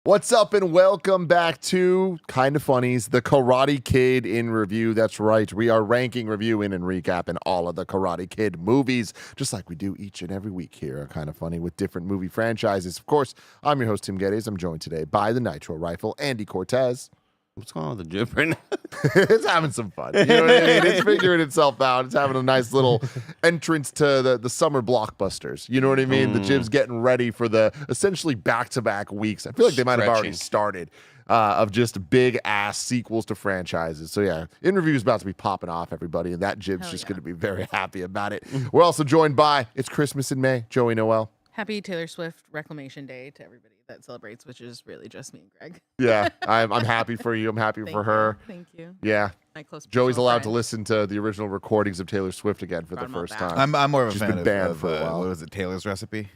What's up and welcome back to Kind of Funnies, the Karate Kid in review. That's right. We are ranking, reviewing, and recapping all of the Karate Kid movies, just like we do each and every week here on Kind of Funny with different movie franchises. Of course, I'm your host, Tim Geddes. I'm joined today by the Nitro Rifle, Andy Cortez. What's going on with the jib right now? It's having some fun. You know what I mean? It's figuring itself out. It's having a nice little entrance to the summer blockbusters. You know what I mean? The jib's getting ready for the essentially back-to-back weeks. I feel like they might have already started of just big-ass sequels to franchises. So, yeah, In Review is about to be popping off, everybody, and that jib's just going to be very happy about it. We're also joined by, it's Christmas in May, Joey Noel. Happy Taylor Swift Reclamation Day to everybody that celebrates, which is really just me and Greg. Yeah, I'm happy for you. I'm happy for her. Thank you. Yeah. My close Joey's allowed friend. to listen to the original recordings of Taylor Swift again for the first time. I'm more of a She's fan been banned of for a while. what was it, Taylor's Recipe?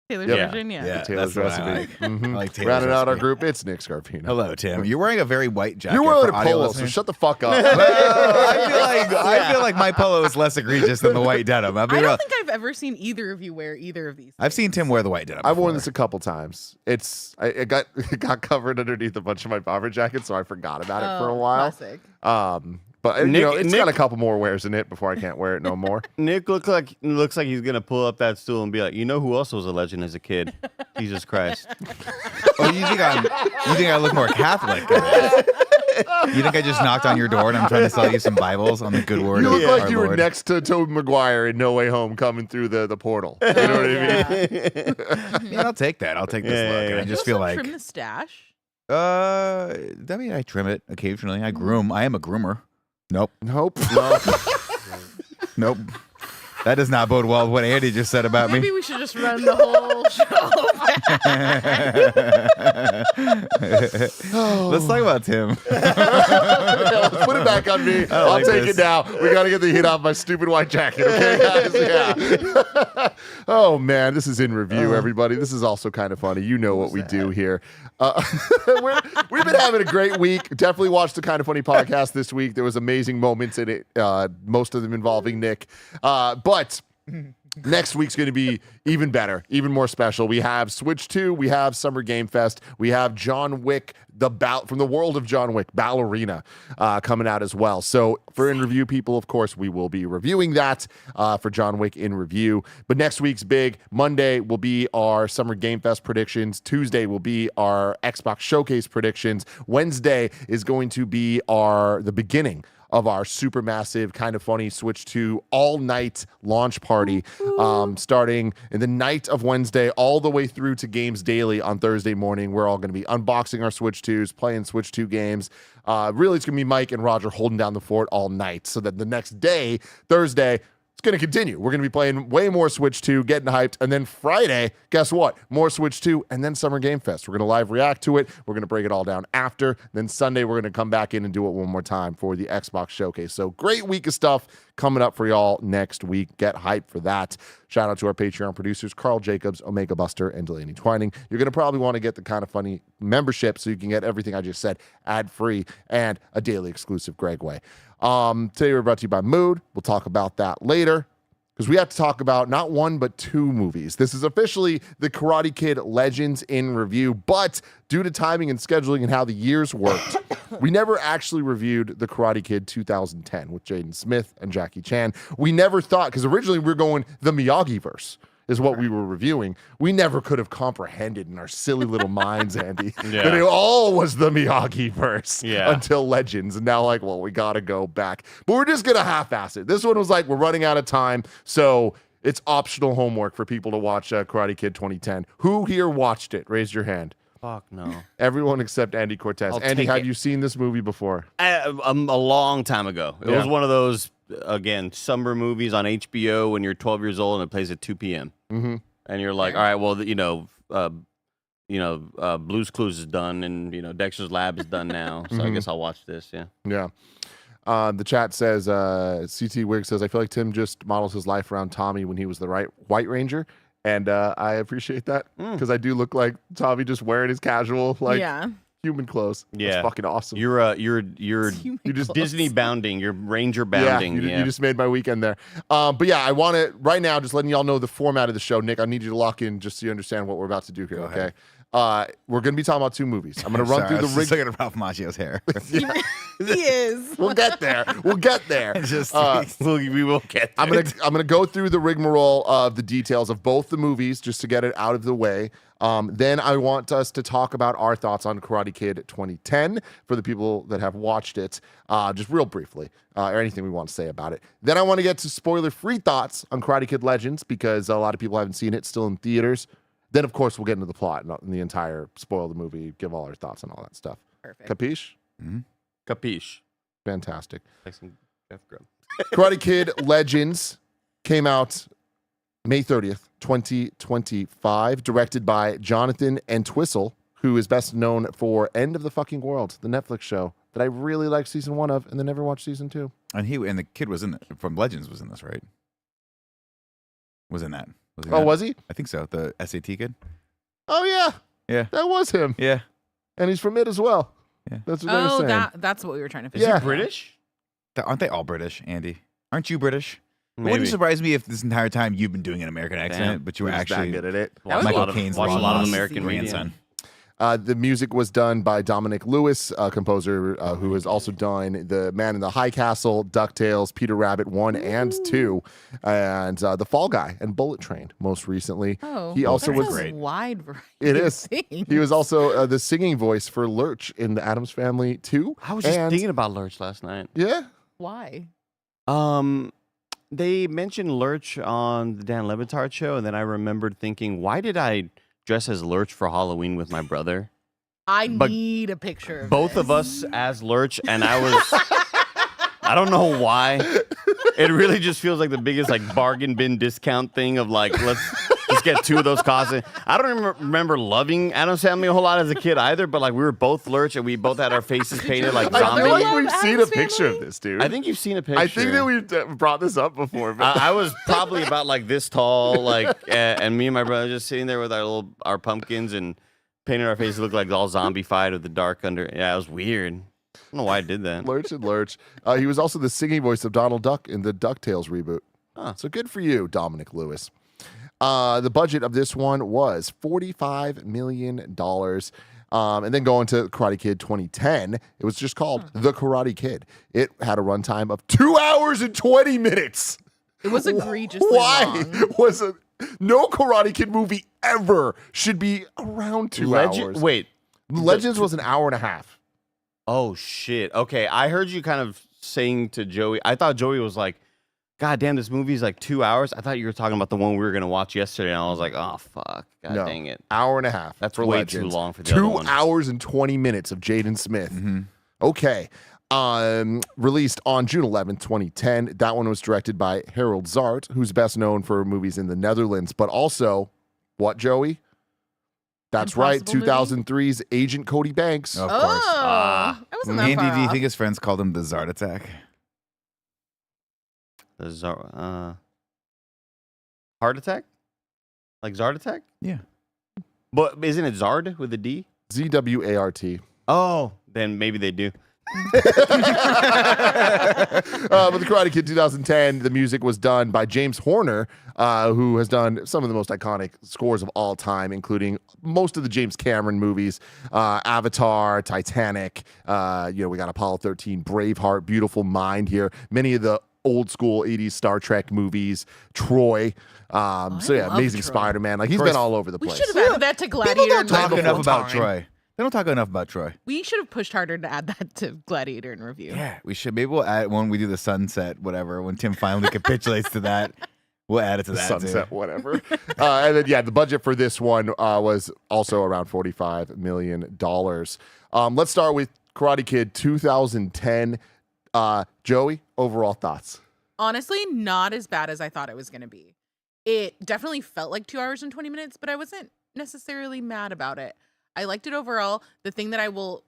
Taylor's Yep. version, yeah. Yeah. Taylor's that's what I Recipe. like. I like Taylor's Rounding out our Recipe. group, it's Nick Scarpino. Hello, Tim. You're wearing a very white jacket. You're wearing for a audio polo, so listeners. shut the fuck up. I feel like my polo is less egregious than the white denim. I'll be I real. don't think I've ever seen either of you wear either of these. I've seen Tim wear the white denim. I've worn before. this a couple times. It got covered underneath a bunch of my bomber jackets, so I forgot about it for a while. Classic. But Nick- it's Nick- got a couple more wears in it before I can't wear it no more. Nick looks like he's gonna pull up that stool and be like, you know who else was a legend as a kid? Jesus Christ. Oh, you think I look more Catholic? You think I just knocked on your door and I'm trying to sell you some Bibles on the good word You of look our like you were Lord? next to Tobey Maguire in No Way Home coming through the portal. You know what I mean? Yeah, I'll take that. I'll take this Yeah, look. yeah, And yeah. I You just also feel like, trim the stash. I mean, I trim it occasionally. I groom. I am a groomer. Nope. Nope. No. Nope. That does not bode well with what Andy just said about Maybe me. we should just run the whole show. Let's talk about Tim. Let's put it back on me. I'll like take this. it now. We got to get the heat off my stupid white jacket, okay, guys? Yeah. Oh, man, this is In Review, everybody. This is also kind of funny. You know what we do here. We've been having a great week. Definitely watched the Kind of Funny podcast this week. There was amazing moments in it, most of them involving Nick. But next week's going to be even better, even more special. We have Switch 2, we have Summer Game Fest, we have John Wick, from the world of John Wick, Ballerina, coming out as well. So for In Review people, of course, we will be reviewing that for John Wick In Review. But next week's big. Monday will be our Summer Game Fest predictions. Tuesday will be our Xbox Showcase predictions. Wednesday is going to be the beginning of our super massive Kind of Funny Switch 2 all-night launch party, starting in the night of Wednesday all the way through to Games Daily on Thursday morning. We're all going to be unboxing our Switch 2s, playing Switch 2 games. Really, it's going to be Mike and Roger holding down the fort all night so that the next day, Thursday, it's going to continue. We're going to be playing way more Switch 2, getting hyped. And then Friday, guess what? More Switch 2 and then Summer Game Fest. We're going to live react to it. We're going to break it all down after. Then Sunday, we're going to come back in and do it one more time for the Xbox Showcase. So great week of stuff coming up for y'all next week. Get hyped for that. Shout out to our Patreon producers, Carl Jacobs, Omega Buster, and Delaney Twining. You're going to probably want to get the Kind of Funny membership so you can get everything I just said ad-free and a daily exclusive Greg Way. Today we're brought to you by Mood. We'll talk about that later because we have to talk about not one but two movies. This is officially the Karate Kid Legends in Review, but due to timing and scheduling and how the years worked, we never actually reviewed the Karate Kid 2010 with Jaden Smith and Jackie Chan. We never thought, because originally we were going the Miyagi-verse is what we were reviewing. We never could have comprehended in our silly little minds, Andy, that it all was the Miyagi-verse until Legends. And now, like, well, we got to go back. But we're just going to half-ass it. This one was like, we're running out of time, so it's optional homework for people to watch Karate Kid 2010. Who here watched it? Raise your hand. Fuck no. Everyone except Andy Cortez. I'll Andy, take have it. you seen this movie before? A long time ago. It was one of those, again, summer movies on HBO when you're 12 years old and it plays at 2 p.m. Mm-hmm. And you're like, all right, well, Blue's Clues is done and, Dexter's Lab is done now. So I guess I'll watch this, yeah. Yeah. The chat says, CT Wig says, I feel like Tim just models his life around Tommy when he was the White Ranger. And I appreciate that because I do look like Tommy just wearing his casual, like, Yeah. Human clothes. Yeah. That's fucking awesome. You're just Disney bounding. You're Ranger bounding. Yeah, you just made my weekend there. But yeah, I want to right now just letting y'all know the format of the show. Nick, I need you to lock in just so you understand what we're about to do here. Go Okay. ahead. We're going to be talking about 2 movies. I'm going to run through the rig. Looking at Ralph Macchio's hair. He is. We'll get there. We'll get there. Just we will get. I'm gonna go through the rigmarole of the details of both the movies just to get it out of the way. Then I want us to talk about our thoughts on Karate Kid 2010 for the people that have watched it, just real briefly, or anything we want to say about it. Then I want to get to spoiler-free thoughts on Karate Kid Legends because a lot of people haven't seen it, still in theaters. Then, of course, we'll get into the plot and the entire spoil the movie, give all our thoughts on all that stuff. Perfect. Capiche? Capiche. Fantastic. Like some Jeff Grubb. Karate Kid Legends came out May 30th, 2025, directed by Jonathan Entwistle, who is best known for End of the Fucking World, the Netflix show that I really liked season 1 of and then never watched season 2. and the kid was in it from Legends was in this, right? Was in that. Was he Oh, not? was he? I think so. The SAT kid. Oh, yeah. Yeah. That was him. Yeah. And he's from it as well. Yeah. That's what they were Oh, saying. that's what we were trying to Is figure Yeah. out. he British? Aren't they all British, Andy? Aren't you British? It Maybe. wouldn't surprise me if this entire time you've been doing an American accent, but you were We're just that actually good at it. Watch was a lot of, Caine's watch a lot of long-lost American media. grandson. The music was done by Dominic Lewis, a composer who has also done The Man in the High Castle, DuckTales, Peter Rabbit 1 and 2, and The Fall Guy and Bullet Train most recently. Oh, He also that's was- a wide variety. It of is. things. He was also the singing voice for Lurch in The Addams Family 2. I was just and- thinking about Lurch last night. Yeah. Why? They mentioned Lurch on the Dan Le Batard show, and then I remembered thinking, why did I dress as Lurch for Halloween with my brother? But need a picture of Both this. of us as Lurch, and I was, I don't know why. It really just feels like the biggest like bargain bin discount thing of like, let's just get 2 of those costumes. I don't remember loving Addams Family a whole lot as a kid either, but like we were both Lurch and we both had our faces painted like I feel zombies. like Love we've seen a Addams picture Family? of this, dude. I think you've seen a picture. I think that we've brought this up before. But I was probably about like this tall, like, and me and my brother just sitting there with our pumpkins and painting our faces look like all zombified with the dark under. Yeah, it was weird. I don't know why I did that. Lurch and Lurch. He was also the singing voice of Donald Duck in the DuckTales reboot. Huh. So good for you, Dominic Lewis. The budget of this one was $45 million. And then going to Karate Kid 2010, it was just called The Karate Kid. It had a runtime of 2 hours and 20 minutes. It was egregiously Why long. was it? No Karate Kid movie ever should be around 2 hours. Wait. Legends was an hour and a half. Oh shit. Okay, I heard you kind of saying to Joey. I thought Joey was like, "God damn, this movie's like 2 hours." I thought you were talking about the one we were gonna watch yesterday, and I was like, "Oh fuck, God No. dang it." Hour and a half. That's for way Legends. too long for the other 2 one. hours and 20 minutes of Jaden Smith. Okay. Released on June 11th, 2010. That one was directed by Harold Zart, who's best known for movies in the Netherlands, but also, what, Joey? That's right, Impossible 2003's Agent Cody Banks. Of Oh, course. I wasn't that Andy, far do you off. think his friends called him the Zard Attack? Heart attack, like Zard attack. Yeah. But isn't it Zard with a D? ZWART. Oh, then maybe they do. But the Karate Kid 2010, the music was done by James Horner, who has done some of the most iconic scores of all time, including most of the James Cameron movies, Avatar, Titanic. We got Apollo 13, Braveheart, Beautiful Mind here. Many of the old school 80s Star Trek movies, Troy. love Amazing Troy. Spider-Man. Like he's Troy's- been all over the We place. should have added that to Gladiator. People don't and talk Review. enough about time. Troy. They don't talk enough about Troy. We should have pushed harder to add that to Gladiator and Review. Yeah, we should. Maybe we'll add when we do the sunset, whatever. When Tim finally capitulates to that, we'll add it to that. Sunset, too. whatever. And then, the budget for this one was also around $45 million. Let's start with Karate Kid 2010. Joey, overall thoughts? Honestly, not as bad as I thought it was going to be. It definitely felt like 2 hours and 20 minutes, but I wasn't necessarily mad about it. I liked it overall. The thing that will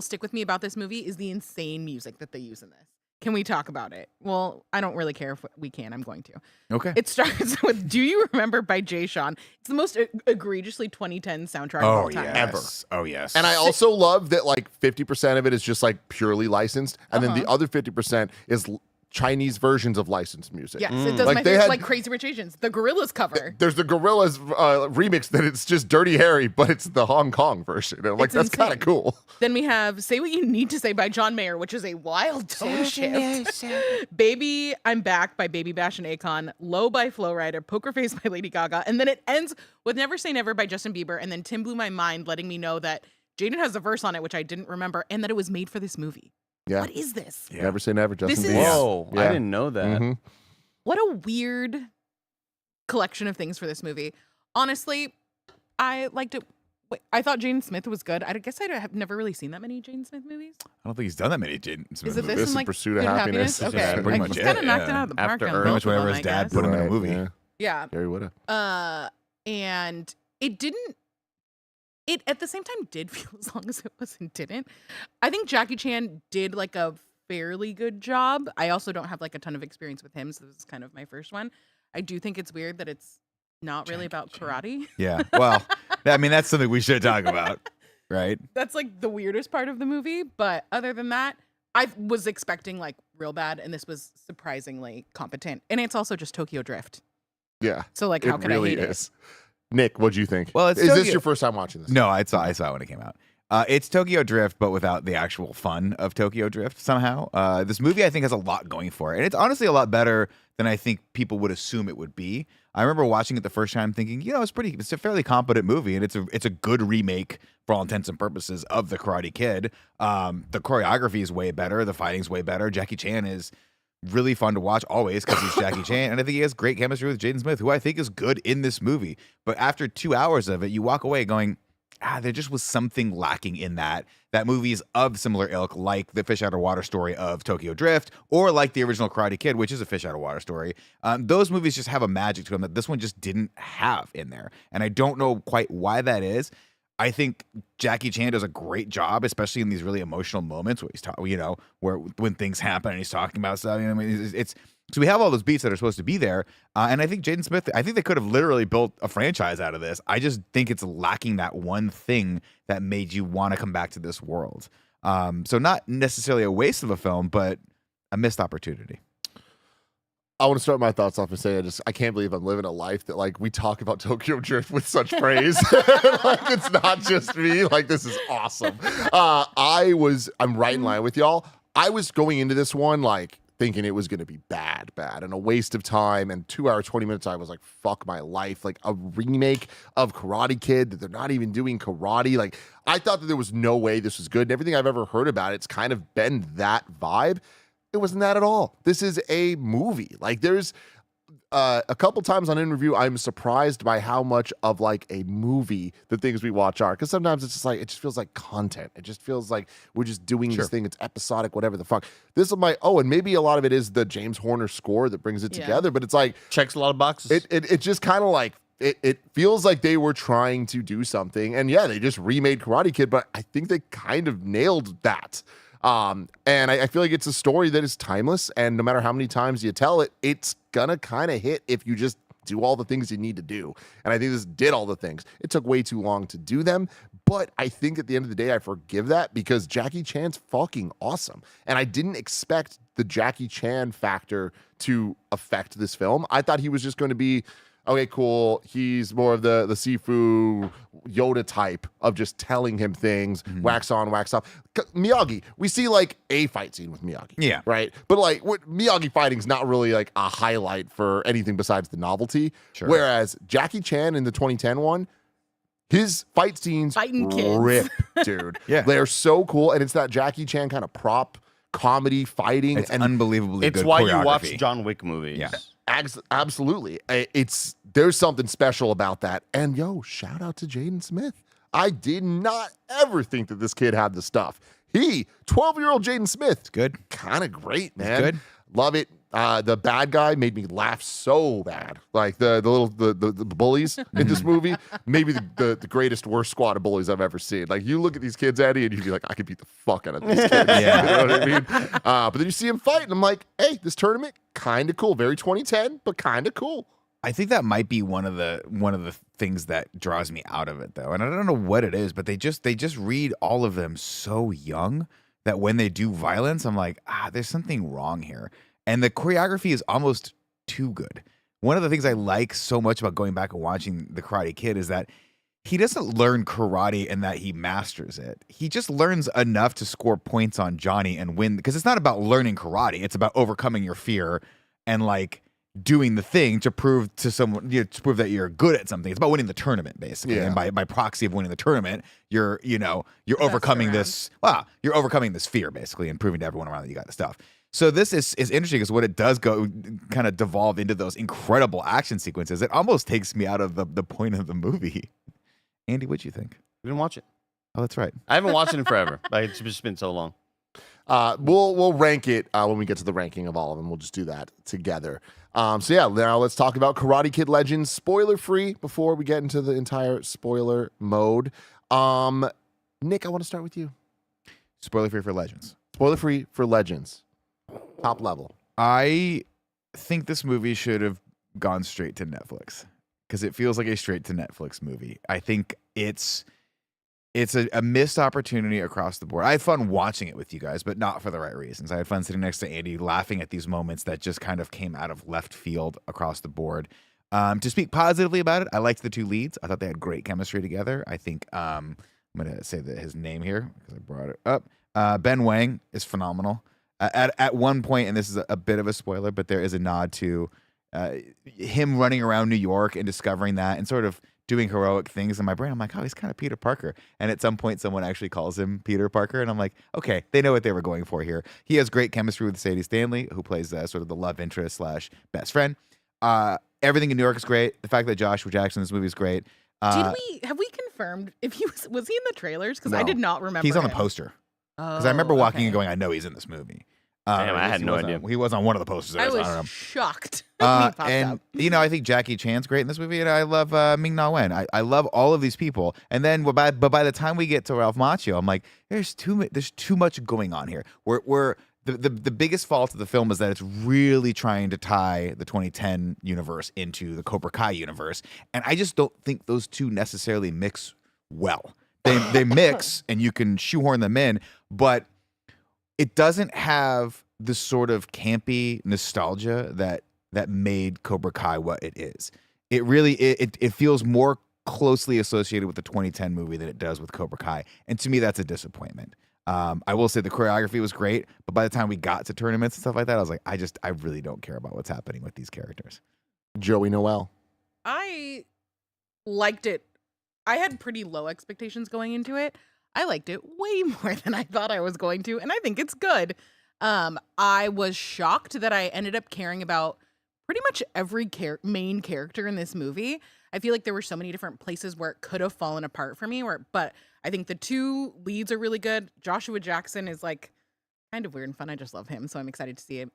stick with me about this movie is the insane music that they use in this. Can we talk about it? Well, I don't really care if we can. I'm going to. Okay. It starts with "Do You Remember" by Jay Sean. It's the most egregiously 2010 soundtrack of all time. Ever. Oh, yes. And I also love that like 50% of it is just like purely licensed, and then the other 50% is Chinese versions of licensed music. Yes, it does Like, my they favorite, had- like Crazy Rich Asians, the Gorillaz cover. There's the Gorillaz remix that it's just Dirty Harry, but it's the Hong Kong version. And I'm like, It's that's kind of insane. cool. Then we have "Say What You Need to Say" by John Mayer, which is a wild tone shift. "Baby, I'm Back" by Baby Bash and Akon, "Low" by Flo Rida, "Poker Face" by Lady Gaga, and then it ends with "Never Say Never" by Justin Bieber, and then Tim blew my mind, letting me know that Jaden has a verse on it, which I didn't remember, and that it was made for this movie. Yeah. What is this? Yeah. Never say never, Justin This is- Bieber. Whoa, I Yeah. didn't know that. Mhm. What a weird collection of things for this movie. Honestly, I liked it. I thought Jaden Smith was good. I guess I have never really seen that many Jaden Smith movies. I don't think he's done that many Jaden Smith Is it movies. this This and is like Pursuit of Good Happiness. Okay, Yeah, pretty I much just it, kind of knocked it yeah. out of the park. After on Earth. Pretty both much of whatever them, his I dad guess. put him in a movie. Yeah. Yeah. Gary would have. And it didn't. It at the same time did feel as long as it was and didn't. I think Jackie Chan did like a fairly good job. I also don't have like a ton of experience with him, so this is kind of my first one. I do think it's weird that it's not really about karate. Yeah. Well, I mean, that's something we should talk about, right? That's like the weirdest part of the movie. But other than that, I was expecting like real bad, and this was surprisingly competent. And it's also just Tokyo Drift. Yeah. So like, how It can really I hate is. Nick, what'd you think? Well, it's is this Tokyo- your first time watching this? No, I saw it when it came out. It's Tokyo Drift, but without the actual fun of Tokyo Drift somehow. This movie, I think, has a lot going for it. And it's honestly a lot better than I think people would assume it would be. I remember watching it the first time thinking, it's a fairly competent movie, and it's a good remake for all intents and purposes of The Karate Kid. The choreography is way better. The fighting's way better. Jackie Chan is really fun to watch always because he's Jackie Chan, and I think he has great chemistry with Jaden Smith, who I think is good in this movie. But after 2 hours of it, you walk away going, there just was something lacking in that movies of similar ilk, like the fish out of water story of Tokyo Drift, or like the original Karate Kid, which is a fish out of water story. Those movies just have a magic to them that this one just didn't have in there, and I don't know quite why that is. I think Jackie Chan does a great job, especially in these really emotional moments where he's talking, where when things happen and he's talking about stuff. I mean, it's so we have all those beats that are supposed to be there, and I think Jaden Smith. I think they could have literally built a franchise out of this. I just think it's lacking that one thing that made you want to come back to this world. So not necessarily a waste of a film, but a missed opportunity. I want to start my thoughts off and say I can't believe I'm living a life that like we talk about Tokyo Drift with such praise. Like it's not just me. Like this is awesome. I'm right in line with y'all. I was going into this one like thinking it was going to be bad, and a waste of time. And 2 hours, 20 minutes, I was like, fuck my life. Like a remake of Karate Kid that they're not even doing karate. Like I thought that there was no way this was good. And everything I've ever heard about it's kind of been that vibe. It wasn't that at all. This is a movie. Like there's a couple times on interview, I'm surprised by how much of like a movie the things we watch are. Because sometimes it's just like, it just feels like content. It just feels like we're just doing this thing. It's episodic, whatever the fuck. This is and maybe a lot of it is the James Horner score that brings it together. But it's like, Checks a lot of boxes. it just kind of like, it feels like they were trying to do something. And yeah, they just remade Karate Kid, but I think they kind of nailed that. And I feel like it's a story that is timeless, and no matter how many times you tell it, it's gonna kind of hit if you just do all the things you need to do. And I think this did all the things. It took way too long to do them, but I think at the end of the day, I forgive that because Jackie Chan's fucking awesome. And I didn't expect the Jackie Chan factor to affect this film. I thought he was just going to be, okay, cool. He's more of the Sifu Yoda type of just telling him things, wax on, wax off. Miyagi, we see like a fight scene with Miyagi. Yeah. Right? But like Miyagi fighting's not really like a highlight for anything besides the novelty. Sure. Whereas Jackie Chan in the 2010 one, his fight scenes Fighting kids. rip, dude. Yeah. They're so cool. And it's that Jackie Chan kind of prop comedy fighting. It's and unbelievably it's good why you choreography. watch John Wick movies. Yeah. Absolutely. There's something special about that. And shout out to Jaden Smith. I did not ever think that this kid had the stuff. 12-year-old Jaden Smith. Good. Kind of great, man. good. Love it. The bad guy made me laugh so bad. Like the bullies in this movie, maybe the greatest worst squad of bullies I've ever seen. Like you look at these kids, Eddie, and you'd be like, I could beat the fuck out of these kids. Yeah. You know what I mean? But then you see him fight, and I'm like, hey, this tournament kind of cool. Very 2010, but kind of cool. I think that might be one of the things that draws me out of it, though, and I don't know what it is, but they just read all of them so young that when they do violence, I'm like, there's something wrong here, and the choreography is almost too good. One of the things I like so much about going back and watching The Karate Kid is that he doesn't learn karate and that he masters it. He just learns enough to score points on Johnny and win, because it's not about learning karate; it's about overcoming your fear and like doing the thing to prove to someone, to prove that you're good at something. It's about winning the tournament, basically. Yeah. And by proxy of winning the tournament, you're overcoming this. You're overcoming this fear, basically, and proving to everyone around that you got the stuff. So this is interesting, because what it does go kind of devolve into those incredible action sequences. It almost takes me out of the point of the movie. Andy, what'd you think? I didn't watch it. Oh, that's right. I haven't watched it in forever. Like, it's just been so long. We'll rank it when we get to the ranking of all of them. We'll just do that together. So yeah, now let's talk about Karate Kid Legends, spoiler free, before we get into the entire spoiler mode. Nick, I want to start with you. Spoiler free for Legends. Spoiler free for Legends. Top level. I think this movie should have gone straight to Netflix, because it feels like a straight to Netflix movie. I think it's a missed opportunity across the board. I had fun watching it with you guys, but not for the right reasons. I had fun sitting next to Andy, laughing at these moments that just kind of came out of left field across the board. To speak positively about it, I liked the two leads. I thought they had great chemistry together. I think I'm going to say his name here because I brought it up. Ben Wang is phenomenal. At one point, and this is a bit of a spoiler, but there is a nod to him running around New York and discovering that and sort of doing heroic things in my brain. I'm like, oh, he's kind of Peter Parker. And at some point, someone actually calls him Peter Parker. And I'm like, okay, they know what they were going for here. He has great chemistry with Sadie Stanley, who plays sort of the love interest / best friend. Everything in New York is great. The fact that Joshua Jackson in this movie is great. Have we confirmed if he was he in the trailers? Because I did not remember. He's on the him. poster. Because I remember walking and going, I know he's in this movie. Damn, I had no idea. He was on one of the posters. I don't know. was shocked. when he popped And up. I think Jackie Chan's great in this movie, and I love Ming-Na Wen. I love all of these people. And then, by the time we get to Ralph Macchio, I'm like, there's too much going on here. The biggest fault of the film is that it's really trying to tie the 2010 universe into the Cobra Kai universe, and I just don't think those two necessarily mix well. They mix, and you can shoehorn them in, but it doesn't have the sort of campy nostalgia that made Cobra Kai what it is. It really it feels more closely associated with the 2010 movie than it does with Cobra Kai, and to me that's a disappointment. I will say the choreography was great, but by the time we got to tournaments and stuff like that, I was like, I really don't care about what's happening with these characters. Joey Noel. I liked it. I had pretty low expectations going into it. I liked it way more than I thought I was going to, and I think it's good. I was shocked that I ended up caring about pretty much every main character in this movie. I feel like there were so many different places where it could have fallen apart for me, but I think the two leads are really good. Joshua Jackson is like kind of weird and fun. I just love him, so I'm excited to see it.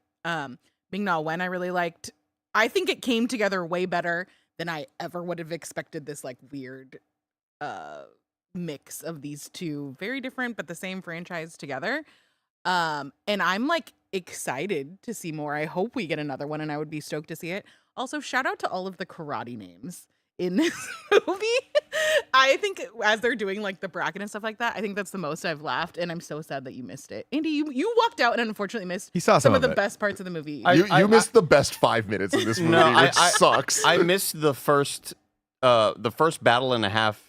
Ming-Na Wen I really liked. I think it came together way better than I ever would have expected, this like weird mix of these two very different but the same franchise together. And I'm like excited to see more. I hope we get another one, and I would be stoked to see it. Also, shout out to all of the karate names in this movie. I think as they're doing like the bracket and stuff like that, I think that's the most I've laughed, and I'm so sad that you missed it. Andy, you walked out and unfortunately missed He saw some of the it. best parts of the movie. You missed the best 5 minutes of this movie, which sucks. I missed the first battle and a half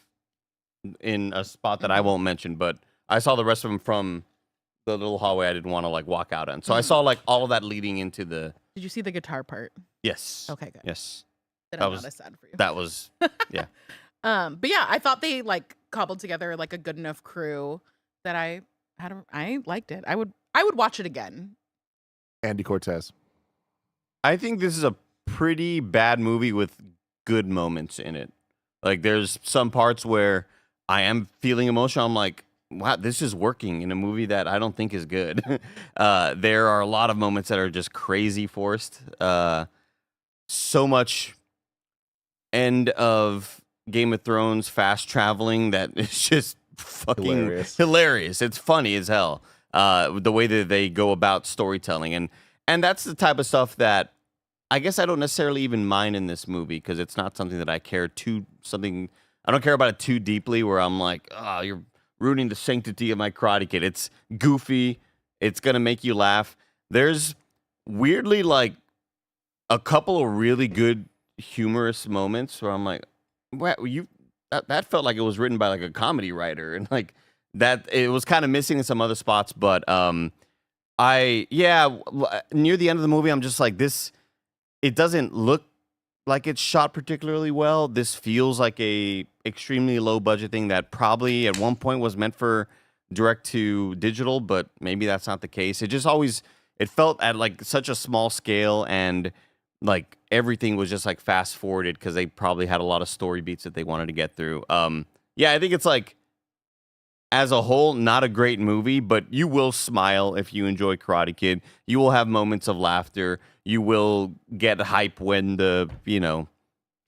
in a spot that I won't mention, but I saw the rest of them from the little hallway I didn't want to like walk out on. So I saw like all of that leading into the. Did you see the guitar part? Yes. Okay, good. Yes. Then that I'm was- not as sad for you. That was. Yeah. But yeah, I thought they like cobbled together like a good enough crew that I liked it. I would watch it again. Andy Cortez. I think this is a pretty bad movie with good moments in it. Like there's some parts where I am feeling emotional. I'm like, wow, this is working in a movie that I don't think is good. There are a lot of moments that are just crazy forced. So much end of Game of Thrones fast traveling that is just fucking hilarious. It's funny as hell. The way that they go about storytelling, and that's the type of stuff that I guess I don't necessarily even mind in this movie because it's not something that I don't care about it too deeply where I'm like, oh, you're ruining the sanctity of my Karate Kid. It's goofy. It's going to make you laugh. There's weirdly like a couple of really good humorous moments where I'm like, wow, that felt like it was written by like a comedy writer, and like that it was kind of missing in some other spots. But near the end of the movie, I'm just like, it doesn't look like it's shot particularly well. This feels like a extremely low budget thing that probably at one point was meant for direct to digital, but maybe that's not the case. It felt at like such a small scale, and like everything was just like fast forwarded because they probably had a lot of story beats that they wanted to get through. I think it's like as a whole, not a great movie, but you will smile if you enjoy Karate Kid. You will have moments of laughter. You will get hype when the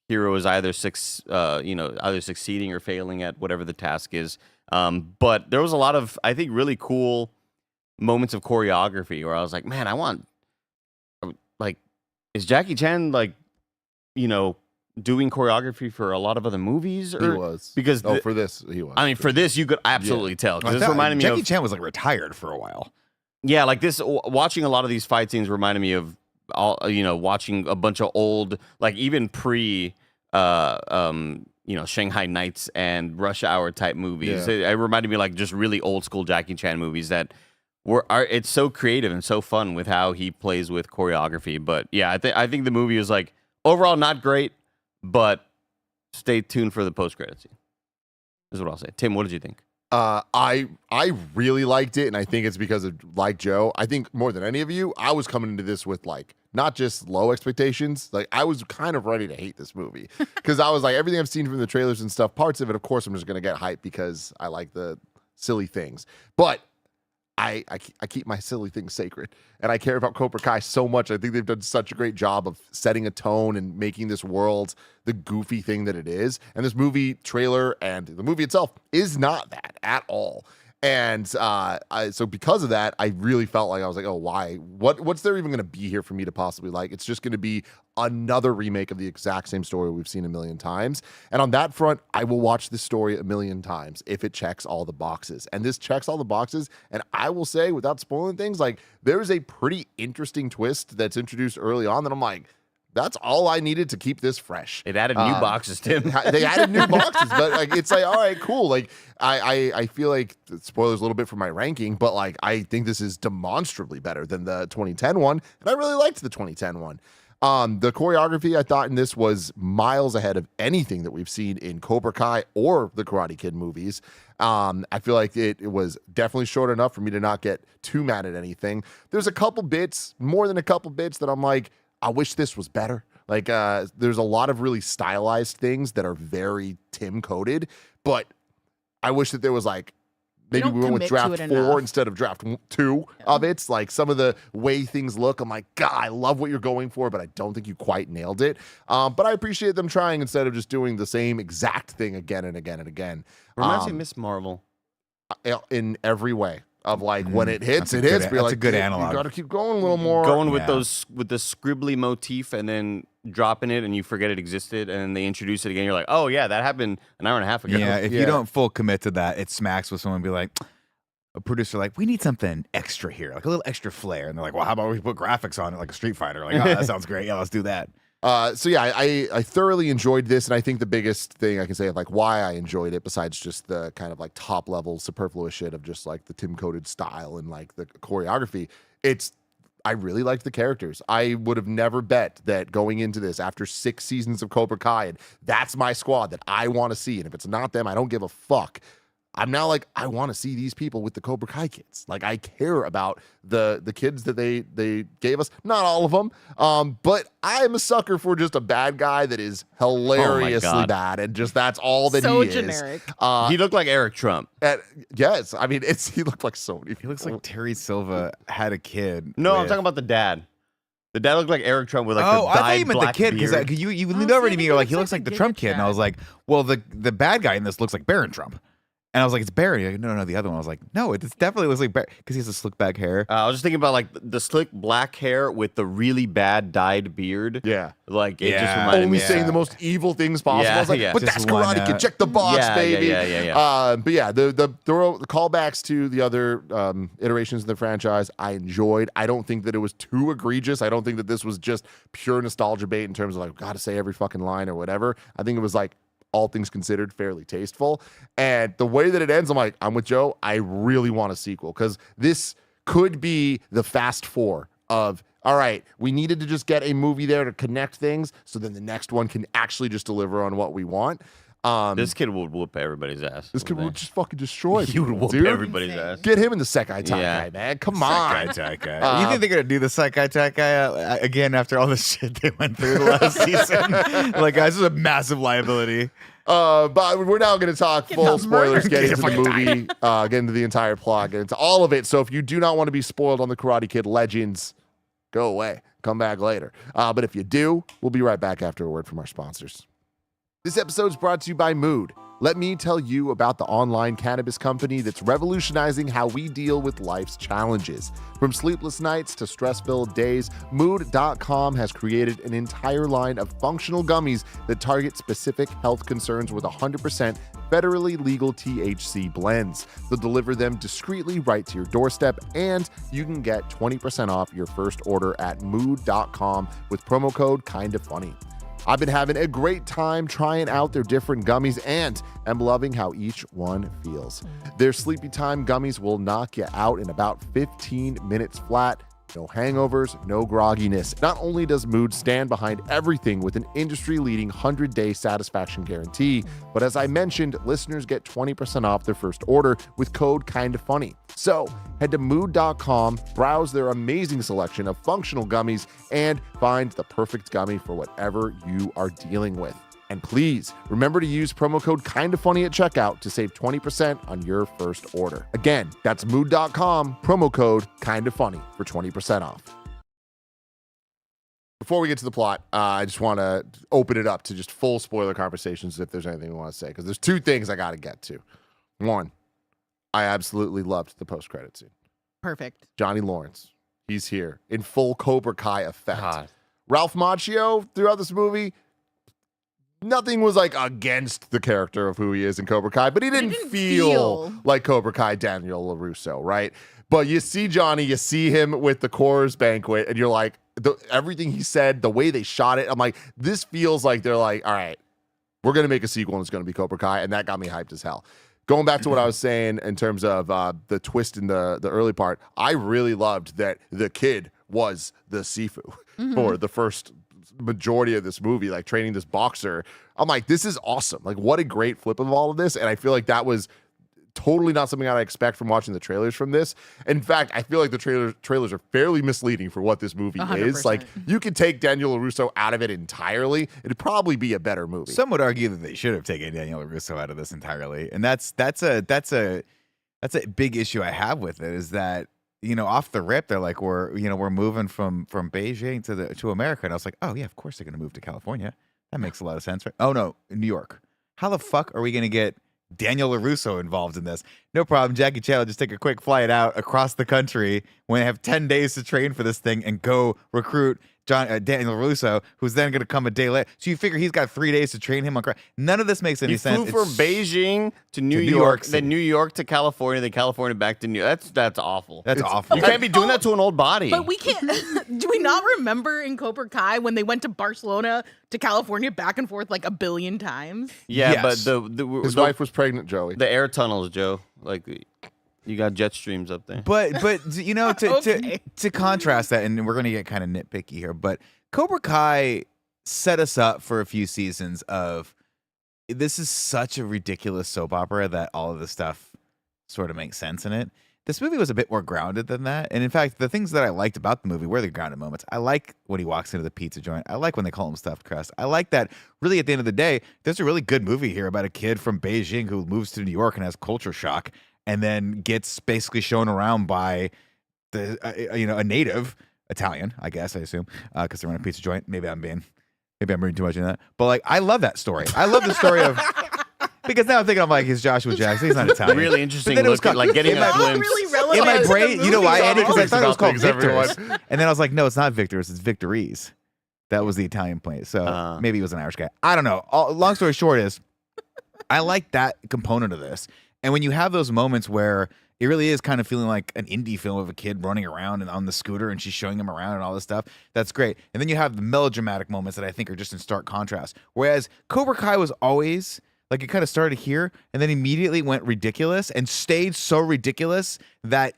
hero is either succeeding or failing at whatever the task is. But there was a lot of, I think, really cool moments of choreography where I was like, man, is Jackie Chan doing choreography for a lot of other movies? He was. Because for this, he was. I mean, for this, you could absolutely tell. Because this reminded me of... Jackie Chan was like retired for a while. Yeah, like this, watching a lot of these fight scenes reminded me of watching a bunch of old, like even pre, Shanghai Nights and Rush Hour type movies. Yeah. It reminded me like just really old school Jackie Chan movies that it's so creative and so fun with how he plays with choreography. But yeah, I think the movie was like overall not great, but stay tuned for the post credits scene. Is what I'll say. Tim, what did you think? I really liked it, and I think it's because of, like Joe, I think more than any of you, I was coming into this with like not just low expectations. Like I was kind of ready to hate this movie because I was like, everything I've seen from the trailers and stuff, parts of it, of course, I'm just gonna get hyped because I like the silly things. But I keep my silly things sacred, and I care about Cobra Kai so much. I think they've done such a great job of setting a tone and making this world the goofy thing that it is. And this movie trailer and the movie itself is not that at all. And so because of that, I really felt like I was like, oh, why? What's there even going to be here for me to possibly like? It's just going to be another remake of the exact same story we've seen a million times. And on that front, I will watch this story a million times if it checks all the boxes. And this checks all the boxes. And I will say, without spoiling things, like there's a pretty interesting twist that's introduced early on that I'm like, that's all I needed to keep this fresh. It added new boxes, Tim. They added new boxes, but like it's like, all right, cool. Like I feel like spoilers a little bit for my ranking, but like I think this is demonstrably better than the 2010 one, and I really liked the 2010 one. The choreography I thought in this was miles ahead of anything that we've seen in Cobra Kai or the Karate Kid movies. I feel like it was definitely short enough for me to not get too mad at anything. There's a couple bits, more than a couple bits, that I'm like, I wish this was better. Like, there's a lot of really stylized things that are very Tim coded, but I wish that there was like, maybe we went with draft 4 instead of draft 2 of it. Like some of the way things look, I'm like, God, I love what you're going for, but I don't think you quite nailed it. But I appreciate them trying instead of just doing the same exact thing again and again and again. Reminds me of Miss Marvel. In every way. Of like when it hits, it hits. That's a good analog. You got to keep going a little more. Going with the scribbly motif and then dropping it, and you forget it existed, and then they introduce it again. You're like, oh yeah, that happened an hour and a half ago. Yeah, if you don't full commit to that, it smacks with someone be like, a producer like, we need something extra here, like a little extra flair, and they're like, well, how about we put graphics on it like a Street Fighter? Like, oh, that sounds great. Yeah, let's do that. So yeah, I thoroughly enjoyed this, and I think the biggest thing I can say of like why I enjoyed it, besides just the kind of like top level superfluous shit of just like the Tim coded style and like the choreography, I really liked the characters. I would have never bet that going into this after 6 seasons of Cobra Kai, and that's my squad that I want to see, and if it's not them, I don't give a fuck. I'm now like, I want to see these people with the Cobra Kai kids. Like, I care about the kids that they gave us. Not all of them, but I'm a sucker for just a bad guy that is hilariously bad, and just that's all that So he generic. is. He looked like Eric Trump. Yes, I mean, he looked like so many. He looks like Terry Silva had a kid. No, I'm with- talking about the dad. The dad looked like Eric Trump with like Oh, the I thought dyed you meant the black kid because beard. you Oh, leaned see, over I to me. think You're it like, he looks looks like like the a Trump giga kid, and I chad. was like, well, the bad guy in this looks like Baron Trump, and I was like, it's Baron. You're like, no, the other one. I was like, no, it definitely looks like Baron because he has a slick back hair. I was just thinking about like the slick black hair with the really bad dyed beard. Yeah. Like it just Yeah. reminded Only me. saying the most evil things possible. I was like, Yeah. but Just that's one, Karate Kid. Check the box, Yeah, baby. yeah. But yeah, the callbacks to the other iterations of the franchise, I enjoyed. I don't think that it was too egregious. I don't think that this was just pure nostalgia bait in terms of like, gotta say every fucking line or whatever. I think it was like, all things considered, fairly tasteful. And the way that it ends, I'm like, I'm with Joe. I really want a sequel because this could be the Fast Four of, all right, we needed to just get a movie there to connect things so then the next one can actually just deliver on what we want. This kid would whoop everybody's ass. This kid would just fucking destroy He would people, whoop dude. everybody's ass. Get him in the Sekai Tie Yeah. guy, man. Come on. Sekai guy. You think they're gonna do the Sekai Tai guy again after all the shit they went through the last season? Like, guys, this is a massive liability. But we're now going to talk Get full the spoilers, murder. get into the Fucking movie, get into the entire plot, get into all of it. So if you do not want to be spoiled on the Karate Kid Legends, go away. Come back later. But if you do, we'll be right back after a word from our sponsors. This episode is brought to you by Mood. Let me tell you about the online cannabis company that's revolutionizing how we deal with life's challenges. From sleepless nights to stress-filled days, Mood.com has created an entire line of functional gummies that target specific health concerns with 100% federally legal THC blends. They'll deliver them discreetly right to your doorstep, and you can get 20% off your first order at Mood.com with promo code KINDAFUNNY. I've been having a great time trying out their different gummies and am loving how each one feels. Their Sleepy Time gummies will knock you out in about 15 minutes flat. No hangovers, no grogginess. Not only does Mood stand behind everything with an industry-leading 100-day satisfaction guarantee, but as I mentioned, listeners get 20% off their first order with code KINDAFUNNY. So head to mood.com, browse their amazing selection of functional gummies, and find the perfect gummy for whatever you are dealing with. And please remember to use promo code KINDAFUNNY at checkout to save 20% on your first order. Again, that's mood.com, promo code KINDAFUNNY for 20% off. Before we get to the plot, I just want to open it up to just full spoiler conversations if there's anything we want to say, because there's two things I got to get to. One, I absolutely loved the post-credit scene. Perfect. Johnny Lawrence, he's here in full Cobra Kai effect. God. Ralph Macchio throughout this movie, nothing was like against the character of who he is in Cobra Kai, but he didn't feel like Cobra Kai Daniel LaRusso, right? But you see Johnny, you see him with the Coors banquet, and you're like, everything he said, the way they shot it, I'm like, this feels like they're like, all right, we're going to make a sequel and it's going to be Cobra Kai, and that got me hyped as hell. Going back to what I was saying in terms of the twist in the early part, I really loved that the kid was the Sifu for the first majority of this movie, like training this boxer. I'm like, this is awesome. Like, what a great flip of all of this. And I feel like that was totally not something I'd expect from watching the trailers from this. In fact, I feel like the trailers are fairly misleading for what this movie is. 100%. Like, you could take Daniel LaRusso out of it entirely. It'd probably be a better movie. Some would argue that they should have taken Daniel LaRusso out of this entirely, and that's a big issue I have with it. Is that, you know, off the rip, they're like, we're moving from Beijing to America, and I was like, oh yeah, of course they're gonna move to California. That makes a lot of sense, right? Oh no, New York. How the fuck are we gonna get Daniel LaRusso involved in this? No problem. Jackie Chan will just take a quick flight out across the country when they have 10 days to train for this thing and go recruit Daniel LaRusso, who's then going to come a day later. So you figure he's got 3 days to train him on crap. None of this makes any He sense. flew from Beijing to New New York, York City. then New York to California, then California back to New York. That's awful. That's It's- awful. You can't be doing that to an old body. But we can't. Do we not remember in Cobra Kai when they went to Barcelona to California back and forth like a billion times? yeah, Yes. but His the wife was pregnant, Joey. the air tunnels, Joe. Like you got jet streams up there. But you know, Okay. to contrast that, and we're going to get kind of nitpicky here, but Cobra Kai set us up for a few seasons of this is such a ridiculous soap opera that all of this stuff sort of makes sense in it. This movie was a bit more grounded than that. And in fact, the things that I liked about the movie were the grounded moments. I like when he walks into the pizza joint. I like when they call him stuffed crust. I like that really at the end of the day, there's a really good movie here about a kid from Beijing who moves to New York and has culture shock and then gets basically shown around by a native Italian, I guess, I assume, because they're in a pizza joint. Maybe I'm reading too much into that. But like, I love that story. I love the story of... Because now I'm thinking, I'm like, he's Joshua Jackson. He's not Italian. Really interesting look at, like, getting a glimpse. Really relevant In my brain, you know why, Andy? Because I thought it was called Things, Victor's. And then I was like, no, it's not Victor's. It's Victories. That was the Italian place. So maybe he was an Irish guy. I don't know. Long story short is, I like that component of this. And when you have those moments where it really is kind of feeling like an indie film of a kid running around and on the scooter and she's showing him around and all this stuff, that's great. And then you have the melodramatic moments that I think are just in stark contrast. Whereas Cobra Kai was always... Like, it kind of started here and then immediately went ridiculous and stayed so ridiculous that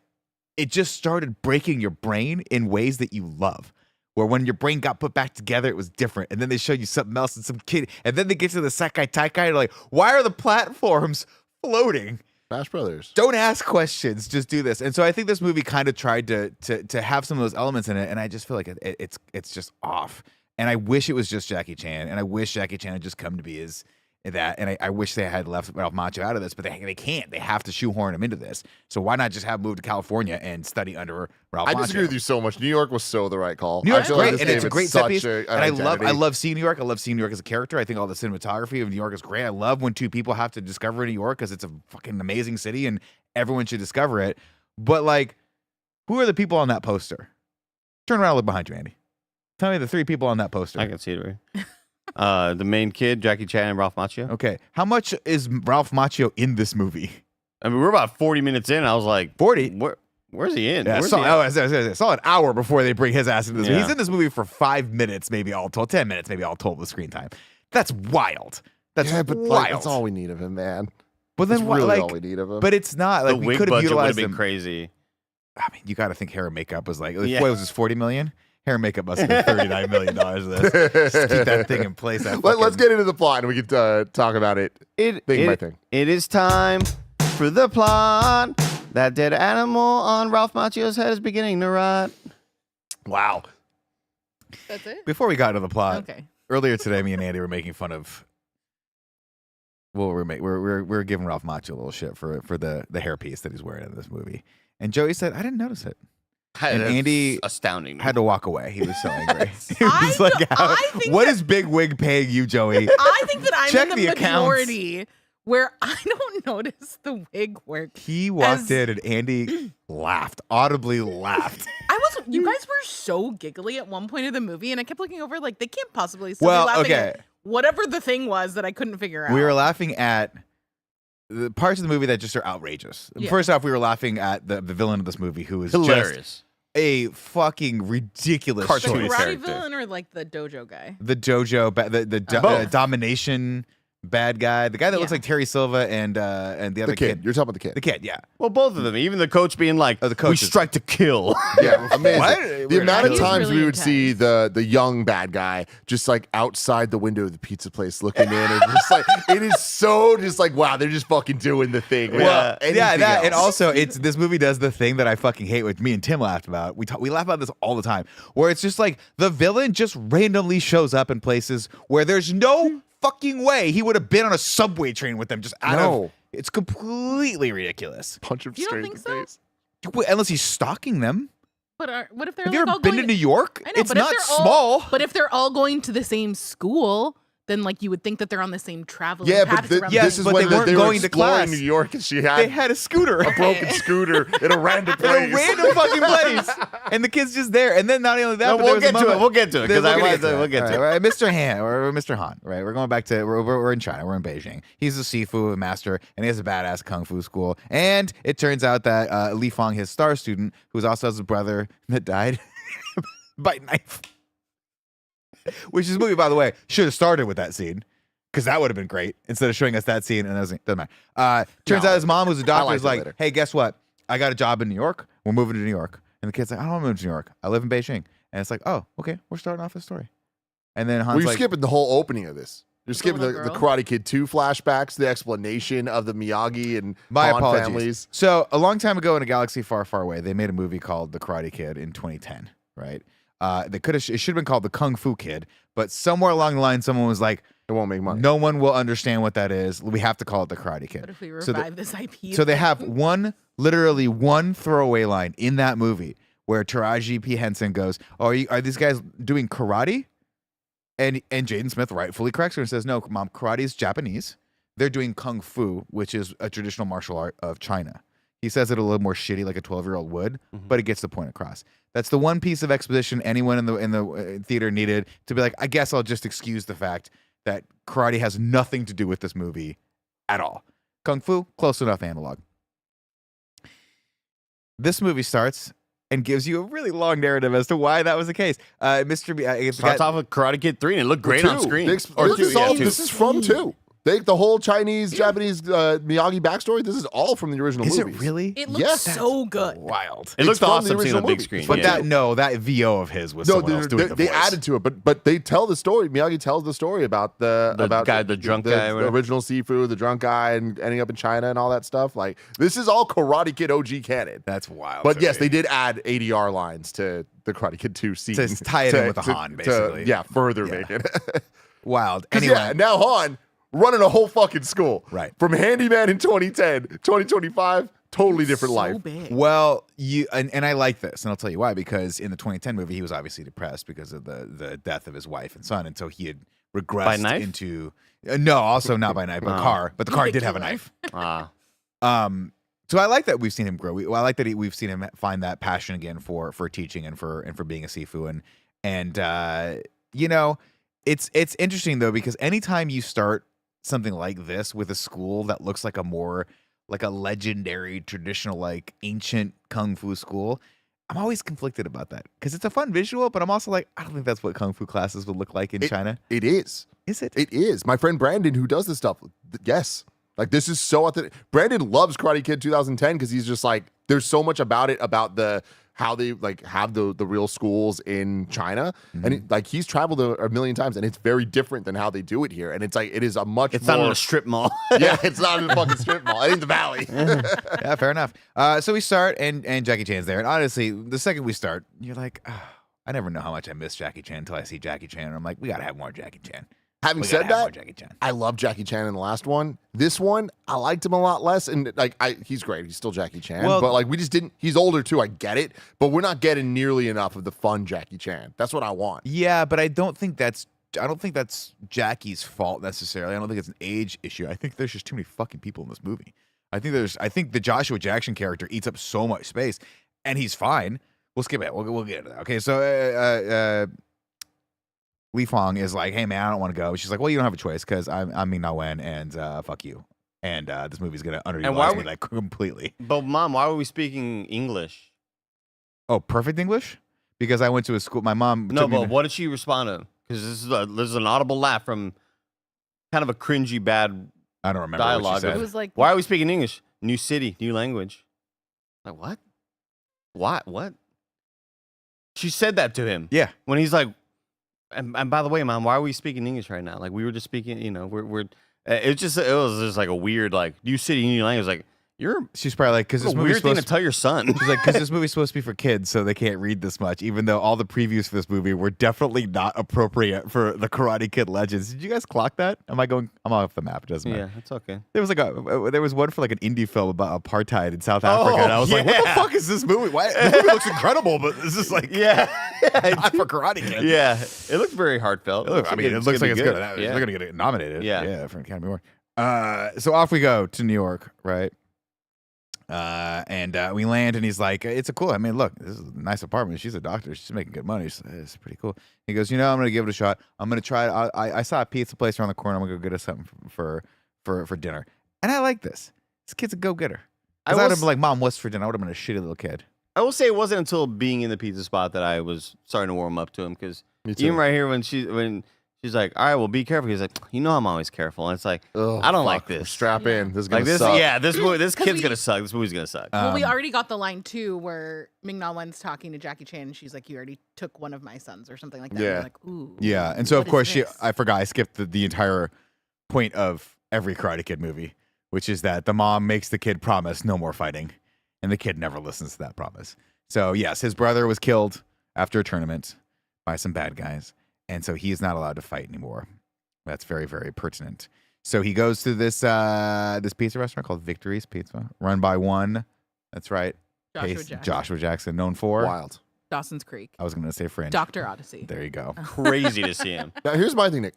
it just started breaking your brain in ways that you love. Where when your brain got put back together, it was different. And then they showed you something else and some kid. And then they get to the Sekai Taikai and like, why are the platforms floating? Smash Brothers. Don't ask questions. Just do this. And so I think this movie kind of tried to have some of those elements in it. And I just feel like it's just off. And I wish it was just Jackie Chan. And I wish Jackie Chan had just come to be as... that, and I wish they had left Ralph Macchio out of this, but they can't. They have to shoehorn him into this. So why not just have him move to California and study under Ralph Macchio? I disagree with you so much. New York was so the right call. New York's I feel like great, this and it's a gave great it set such piece. an And I identity. love seeing New York. I love seeing New York as a character. I think all the cinematography of New York is great. I love when two people have to discover New York because it's a fucking amazing city and everyone should discover it. But like, who are the people on that poster? Turn around and look behind you, Andy. Tell me the three people on that poster. I can see it right. The main kid, Jackie Chan, and Ralph Macchio. Okay. How much is Ralph Macchio in this movie? I mean, we're about 40 minutes in. I was like, 40? Where's he in? Yeah, I Where's saw, he I saw an hour before they bring his ass into this movie. Yeah. He's in this movie for 5 minutes, maybe all told. 10 minutes, maybe all told with screen time. That's wild. That's but wild. like, that's all we need of him, man. But That's then why? really Like, all we need of him. but it's not the like we wig could have budget would have utilized been him. crazy. I mean, you got to think hair and makeup was like, Yeah. what was this, $40 million? Hair and makeup must have been $39 million of this. Just keep that thing in place. Let's get into the plot and we can talk about it thing by thing. It is time for the plot. That dead animal on Ralph Macchio's head is beginning to rot. Wow. That's it? Before we got into the plot, Okay. earlier today, me and Andy were making fun of. Well, we're giving Ralph Macchio a little shit for the hairpiece that he's wearing in this movie, and Joey said, "I didn't notice it." And That's Andy astounding. had to walk away. He was so angry. He I was like, th- I think "What that- is Big Wig paying you, Joey?" I think that I'm Check in the the accounts. minority where I don't notice the wig work. He walked As- in and Andy laughed, audibly laughed. You guys were so giggly at one point of the movie, and I kept looking over like they can't possibly still Well, be laughing okay. at whatever the thing was that I couldn't figure out. We were laughing at the parts of the movie that just are outrageous. Yeah. First off, we were laughing at the villain of this movie, who is just hilarious. a fucking ridiculous the Cartoon choice. karate character. villain or like the dojo guy. The dojo, Both. domination bad guy, the guy that looks Yeah. like Terry Silva and the other The kid. You're talking about the kid. the kid, yeah. Well, both of them. Even the coach being like, Oh, the "We coach is- strike to kill." Yeah, amazing. What? The amount of He's times really we would see intense. the young bad guy just like outside the window of the pizza place looking in, and just like it is so just like wow, they're just fucking doing the thing. without Yeah, anything that, and else. also it's this movie does the thing that I fucking hate, which me and Tim laughed about. We laugh about this all the time, where it's just like the villain just randomly shows up in places where there's no fucking way he would have been on a subway train with them. Just out of No. it's completely ridiculous. punch him You don't straight in think the so? face. Unless he's stalking them. But what if they're Have like you ever all been going to New York? I know, It's but if not they're small. But if they're all going to the same school, then like you would think that they're on the same traveling Yeah, paths but around Yes, this is but when they weren't they were going to exploring class. New York, and she They had had a scooter. a broken scooter in a random place. In a random fucking place, and the kid's just there. And then not only that, No, but there we'll was a get to moment- it. We'll get to it because We're I gonna want get to to. it. We'll get All to it. right, Mr. Han, or Mr. Han, right? We're going back to we're in China. We're in Beijing. He's a Sifu master, and he has a badass kung fu school. And it turns out that Li Fong, his star student, who also has a brother that died by knife. Which this movie, by the way, should have started with that scene. Because that would have been great instead of showing us that scene. And doesn't matter. Turns No, out his mom, who's a doctor, like is that like, later. hey, guess what? I got a job in New York. We're moving to New York. And the kid's like, I don't want to move to New York. I live in Beijing. And it's like, oh, okay, we're starting off this story. And then Han's Well, you're like, skipping the whole opening of this. You're skipping the little girl. Karate Kid 2 flashbacks, the explanation of the Miyagi and My Han apologies. families. So a long time ago in a galaxy far, far away, they made a movie called The Karate Kid in 2010, right? It should have been called The Kung Fu Kid, but somewhere along the line, someone was like, It won't make money. no one will understand what that is. We have to call it The Karate Kid. What if we So revive this IP? So they have literally one throwaway line in that movie where Taraji P. Henson goes, "Oh, are these guys doing karate?" And Jaden Smith rightfully corrects her and says, "No, Mom, karate is Japanese. They're doing kung fu, which is a traditional martial art of China." He says it a little more shitty, like a 12-year-old would, but it gets the point across. That's the one piece of exposition anyone in the theater needed to be like, I guess I'll just excuse the fact that karate has nothing to do with this movie at all. Kung fu, close enough analog. This movie starts and gives you a really long narrative as to why that was the case. Mr. B Starts off with Karate Kid 3 and it looked great Two. on screen. This Or is two, all. yeah, two. This is from 2. The whole Chinese, Japanese Miyagi backstory. This is all from the original Is movies. it really? It looks Yes. so good. Wild. It It's looks from the awesome seeing original on the big movie. screen. But yeah. that VO of his was No, someone else doing the they voice. added to it, but they tell the story. Miyagi tells the story about the guy, the drunk guy, or the whatever. original Sifu, the drunk guy, and ending up in China and all that stuff. Like this is all Karate Kid OG canon. That's wild. But to yes, me. they did add ADR lines to the Karate Kid 2 scene To tie it in with the Han, basically. further Yeah. make it. Wild. 'Cause, Anyway, yeah, now Han running a whole fucking school. Right. From handyman in 2010, 2025, totally different So life. big. well, and I like this, and I'll tell you why. Because in the 2010 movie, he was obviously depressed because of the death of his wife and son, and so he had regressed By knife? into no, also not by knife, but car. But the car did have a knife. Ah. So I like that we've seen him grow. I like that we've seen him find that passion again for teaching and for being a Sifu. And you know, it's interesting though, because anytime you start something like this with a school that looks like a legendary traditional like ancient kung fu school, I'm always conflicted about that because it's a fun visual, but I'm also like, I don't think that's what kung fu classes would look like in China. It is. Is it? It is. My friend Brandon, who does this stuff, yes. Like, this is so authentic. Brandon loves Karate Kid 2010 because he's just like, there's so much about it, about how they like have the real schools in China. And he's traveled a million times and it's very different than how they do it here. And it's like, it is a much It's more. not in a strip mall. Yeah, it's not in a fucking strip mall. It ain't the valley. Yeah, fair enough. So we start, and Jackie Chan's there. And honestly, the second we start, you're like, I never know how much I miss Jackie Chan until I see Jackie Chan. And I'm like, we got to have more Jackie Chan. Having We gotta said have more that, Jackie Chan. I love Jackie Chan in the last one. This one, I liked him a lot less. And he's great. He's still Jackie Chan. Well- but like, we just didn't, he's older too. I get it. But we're not getting nearly enough of the fun Jackie Chan. That's what I want. Yeah, but I don't think that's Jackie's fault necessarily. I don't think it's an age issue. I think there's just too many fucking people in this movie. I think the Joshua Jackson character eats up so much space, and he's fine. We'll skip it. We'll get into that. Okay, so Li Fong is like, hey man, I don't want to go. She's like, well, you don't have a choice because I'm Ming Na Wen and fuck you. And this movie's gonna underutilize me like completely. But mom, why were we speaking English? Oh, perfect English? Because I went to a school. My mom. No, took me but to- what did she respond to? Because this is an audible laugh from kind of a cringy bad. I don't remember dialogue. what she It said. was like, Why are we speaking English? New city, new language. Like what? What? She said that to him. Yeah. When he's like, and by the way, mom, why are we speaking English right now? Like we were just speaking, we're. It was just like a weird like new city, new language. Like you're She's probably like, because a this movie's weird thing supposed to tell your son. She's like, because this movie's supposed to be for kids, so they can't read this much, even though all the previews for this movie were definitely not appropriate for the Karate Kid Legends. Did you guys clock that? I'm off the map. It doesn't matter. Yeah, it's okay. There was one for like an indie film about apartheid in South Africa, and I was like, what the yeah. fuck is this movie? Why? This movie looks incredible, but this is like, Yeah, not for Karate Kid. yeah. It looks very heartfelt. It looks like it's gonna good. be They're Yeah. going to get nominated. Yeah. Yeah, for an Academy Award. So off we go to New York, right? And we land, and he's like, "It's a cool. I mean, look, this is a nice apartment. She's a doctor. She's making good money. It's pretty cool." He goes, "I'm gonna give it a shot. I'm gonna try. I saw a pizza place around the corner. I'm gonna go get us something for dinner." And I like this. This kid's a go getter. I would have been like, "Mom, what's for dinner?" I would have been a shitty little kid. I will say it wasn't until being in the pizza spot that I was starting to warm up to him because Me too. even right here when She's like, all right, well, be careful. He's like, you know, I'm always careful. And it's like, Ugh, I don't like fuck. this. Strap in. This is gonna Like this, suck. yeah. This 'Cause kid's we- gonna suck. This movie's gonna suck. Well, we already got the line too, where Ming-Na Wen's talking to Jackie Chan, and she's like, "You already took one of my sons," or something like that. And Yeah. we're like, ooh. Yeah, and so of what is course this? I forgot I skipped the entire point of every Karate Kid movie, which is that the mom makes the kid promise no more fighting, and the kid never listens to that promise. So yes, his brother was killed after a tournament by some bad guys, and so he is not allowed to fight anymore. That's very, very pertinent. So he goes to this this pizza restaurant called Victory's Pizza, run by one. That's right, Joshua Jackson, known for Wild. Dawson's Creek, I was going to say Fringe. Dr. Odyssey. There you go. Crazy to see him. Now, here's my thing, Nick.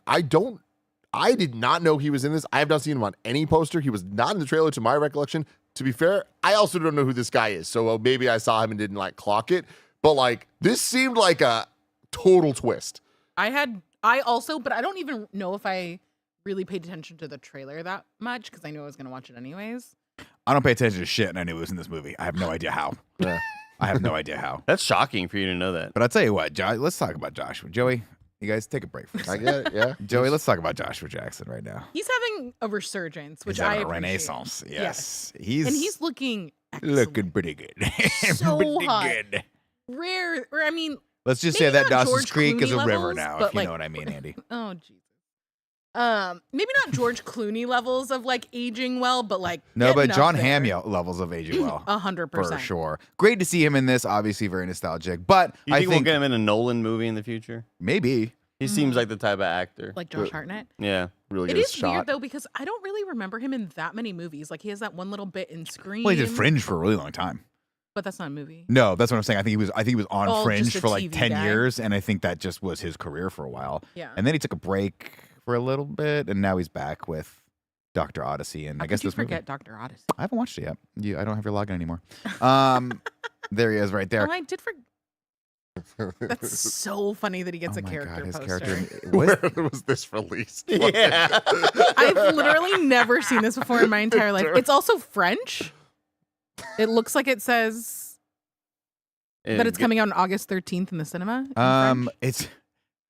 I did not know he was in this. I have not seen him on any poster. He was not in the trailer to my recollection. To be fair, I also don't know who this guy is. So maybe I saw him and didn't like clock it. But like, this seemed like a total twist. I also, but I don't even know if I really paid attention to the trailer that much because I knew I was going to watch it anyways. I don't pay attention to shit, and I knew it was in this movie. I have no idea how. Yeah. I have no idea how. That's shocking for you to know that. But I'll tell you what, let's talk about Joshua. Joey, you guys take a break for a I second. get it. Yeah. Joey, let's talk about Joshua Jackson right now. He's having a resurgence, which He's having I a appreciate. renaissance. Yes. And he's looking excellent. looking pretty good. So pretty hot. good. Rare, or I mean, Let's just maybe say that not Dawson's George Creek is Clooney a river levels, now, but, if you like, know what I mean, Andy. oh Jesus. Maybe not George Clooney levels of like aging well, but like No, but getting John up there. Hamm levels of aging well. 100%. For sure. Great to see him in this. Obviously, very nostalgic. But You I think we'll think get him in a Nolan movie in the future? maybe. He seems like the type of actor. Like Josh Hartnett. Yeah. Really It good is shot. weird though because I don't really remember him in that many movies. Like he has that one little bit in Scream. Well, he did Fringe for a really long time. but that's not a movie. No, that's what I'm saying. I think he was on Oh, Fringe just a for like TV 10 guy. years, and I think that just was his career for a while. Yeah. And then he took a break for a little bit, and now he's back with Dr. Odyssey. And How I guess could you this movie. forget Dr. Odyssey. I haven't watched it yet. I don't have your login anymore. There he is, right there. Oh, I did forget. That's so funny that he gets Oh a my character God, his poster. character. Where was this released? Yeah. I've literally never seen this before in my entire life. It's also French. It looks like it says that it's coming out on August 13th in the cinema. in French. It's.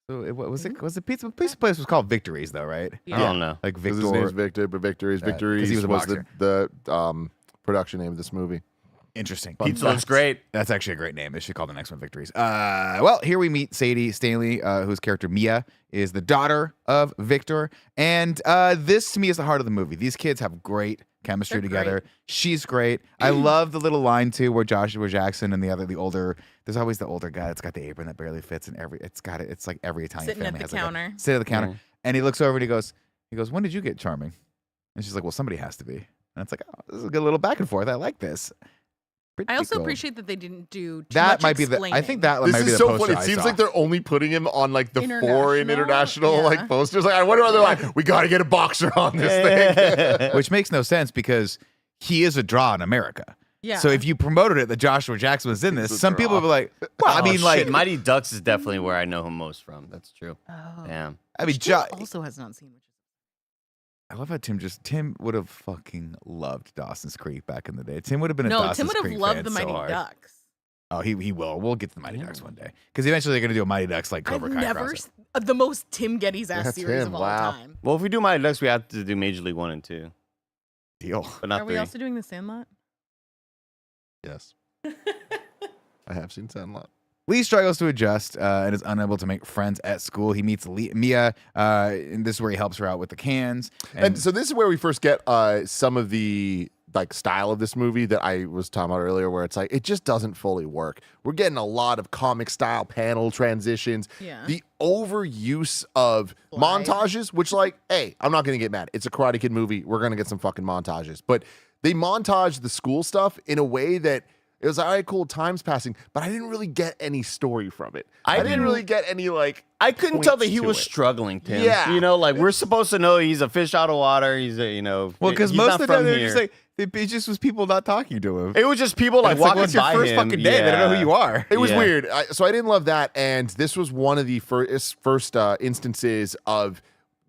So what was it? Was the pizza place was called Victories though, right? I don't know. Like 'Cause Victor. his name's Victor, but Victories. 'cause Victories he was a was boxer. the production name of this movie. Interesting. Pizza looks great. That's actually a great name. They should call the next one Victories. Well, here we meet Sadie Stanley, whose character Mia is the daughter of Victor. And this, to me, is the heart of the movie. These kids have great chemistry They're together. great. She's great. I love the little line, too, where Joshua Jackson and the older, there's always the older guy that's got the apron that barely fits, and it's like every Italian Sitting at family the has like counter. sit at the counter. Yeah. And he looks over and he goes, when did you get charming? And she's like, well, somebody has to be. And it's like, oh, this is a good little back and forth. I like this. I also Pretty cool. appreciate that they didn't do too That much might be the. I explaining. think that This might be is the so poster funny. It I seems saw. like they're only putting him on like the four international Yeah. like posters. Like I wonder why they're like, we got to get a boxer on this thing. Which makes no sense because he is a draw in America. Yeah. So if you promoted it that Joshua Jackson was in this, He's a some people draw. would be like, well, I Oh, mean, shit, like, Mighty Ducks is definitely where I know him most from. That's true. Oh. Damn. I mean, Which Tim also has not seen. Which is I love how Tim would have fucking loved Dawson's Creek back in the day. Tim would have been a no, Dawson's Tim would have Creek loved fan the so Mighty hard. Ducks. Oh, he will. We'll get to the Mighty Ducks one day because eventually they're gonna do a Mighty Ducks like I've Cobra Kai never crossover. the most Tim Geddes ass That's series him, of all wow. time. Well, if we do Mighty Ducks, we have to do Major League 1 and 2, Deal. but not Are we 3. also doing The Sandlot? Yes. I have seen Sandlot. Lee struggles to adjust and is unable to make friends at school. He meets Mia, and this is where he helps her out with the cans. And so this is where we first get some of the like style of this movie that I was talking about earlier, where it's like it just doesn't fully work. We're getting a lot of comic style panel transitions. Yeah. The overuse of Slide. montages, which like, hey, I'm not gonna get mad. It's a Karate Kid movie. We're gonna get some fucking montages, but they montage the school stuff in a way that it was all right, cool, time's passing, but I didn't really get any story from it. I didn't really get any like. I couldn't tell that points he to was it. struggling, Tim. Yeah. You know, like we're supposed to know he's a fish out of water. He's a, well, because he's most not of the time from they're here. just like it just was people not talking to him. It was just people like It's like, walking what's your by first him. fucking day? They don't know who you are. It was Yeah. weird. So I didn't love that. And this was one of the first instances of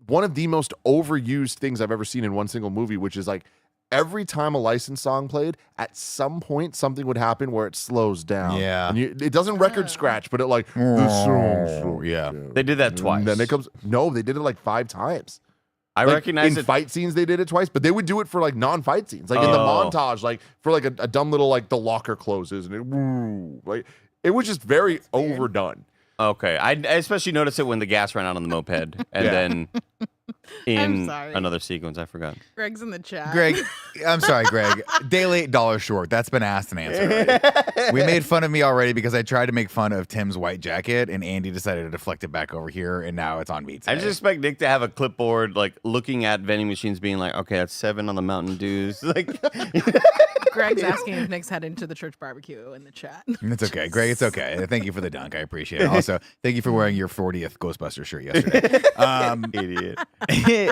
one of the most overused things I've ever seen in one single movie, which is like every time a licensed song played, at some point something would happen where it slows down. Yeah. And it doesn't record scratch, but it like the song. Yeah. They did that twice. And then it comes. No, they did it like 5 times. I Like, recognize in it. fight scenes they did it twice, but they would do it for like non-fight scenes, like in the Oh. montage, like for like a dumb little like the locker closes and like it was just very overdone. Okay, I especially noticed it when the gas ran out on the moped, and Yeah. then in sorry. another sequence, I forgot. Greg's in the chat. Greg, I'm sorry, Greg. Daily $8 short. That's been asked and answered already. We made fun of me already because I tried to make fun of Tim's white jacket, and Andy decided to deflect it back over here, and now it's on me today. I just expect Nick to have a clipboard, like looking at vending machines, being like, "Okay, that's 7 on the Mountain Dews." Like, Greg's asking if Nick's heading to the church barbecue in the chat. It's okay, Greg. It's okay. Thank you for the dunk. I appreciate it. Also, thank you for wearing your 40th Ghostbuster shirt yesterday. idiot.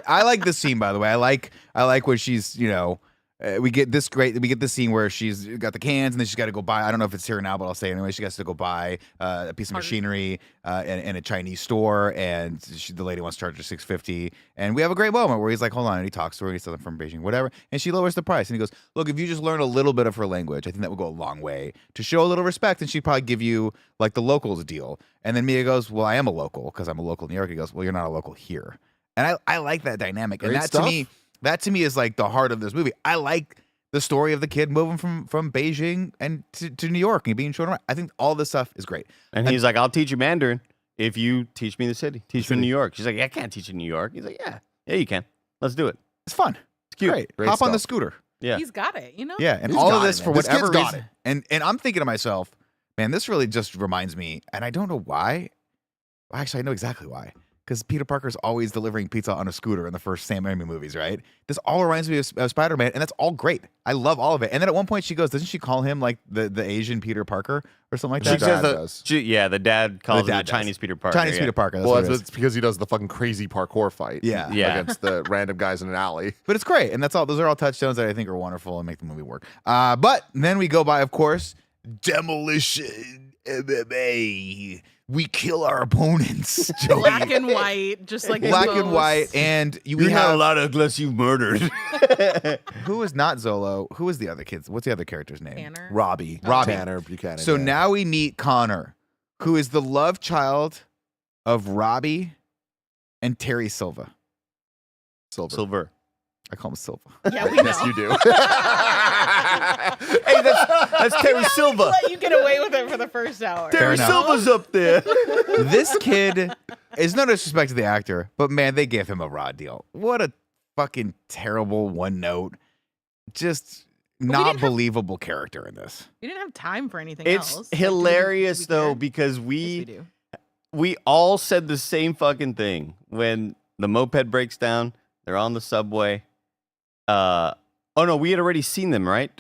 I like this scene, by the way. I like when she's, we get this scene where she's got the cans and then she's got to go buy. I don't know if it's here now, but I'll say it anyway. She has to go buy a piece of machinery in a Chinese store, and the lady wants to charge her $6.50. And we have a great moment where he's like, "Hold on," and he talks to her. He says, "I'm from Beijing, whatever." And she lowers the price, and he goes, "Look, if you just learn a little bit of her language, I think that would go a long way to show a little respect." And she'd probably give you like the locals deal. And then Mia goes, "Well, I am a local because I'm a local in New York." He goes, "Well, you're not a local here." And I like that dynamic, Great and that to me is like the heart of this movie. I like the story of the kid moving from Beijing and to New York and being shown around. I think all this stuff is great. And he's like, "I'll teach you Mandarin if you teach me the city. Teach me New York." She's like, "Yeah, I can't teach you New York." He's like, "Yeah, you can. Let's do it." It's fun. It's cute. Great Hop on the stuff. scooter. Yeah. He's got it, you know? Yeah, and He's all got of this it, for man. This whatever kid's got reason. And I'm thinking to myself, man, this really just reminds me, and I don't know why. Actually, I know exactly why. Because Peter Parker's always delivering pizza on a scooter in the first Sam Raimi movies, right? This all reminds me of Spider-Man, and that's all great. I love all of it. And then at one point she goes, doesn't she call him like the Asian Peter Parker or something like She that? says the, does. the dad calls The him dad the does. Chinese Peter Parker. Chinese yeah. Peter Parker. That's Well, what it is. it's because he does the fucking crazy parkour fight. Yeah. Yeah. Against the random guys in an alley. But it's great, and that's all. Those are all touchdowns that I think are wonderful and make the movie work. But then we go by, of course, demolition MMA. We kill our opponents. Joey. Black and white, just like in Black and Pose. white, and we You're not have allowed unless you've murdered. who is not Zolo? Who is the other kids? What's the other character's name? Tanner. Robbie. Robbie. Tanner Buchanan. So yeah. now we meet Connor, who is the love child of Robbie and Terry Silva. Silver. I call him Silva. Yeah, we know. Yes, you do. Hey, that's Terry Silva. Let you get away with it for the first hour. Fair Terry enough. Silva's up there. This kid is no disrespect to the actor, but man, they gave him a raw deal. What a fucking terrible one note. Just not didn't have- believable character in this. We didn't have time for anything It's else. hilarious Do we though care? because Yes, we we do. all said the same fucking thing when the moped breaks down. They're on the subway. Oh no, we had already seen them, right?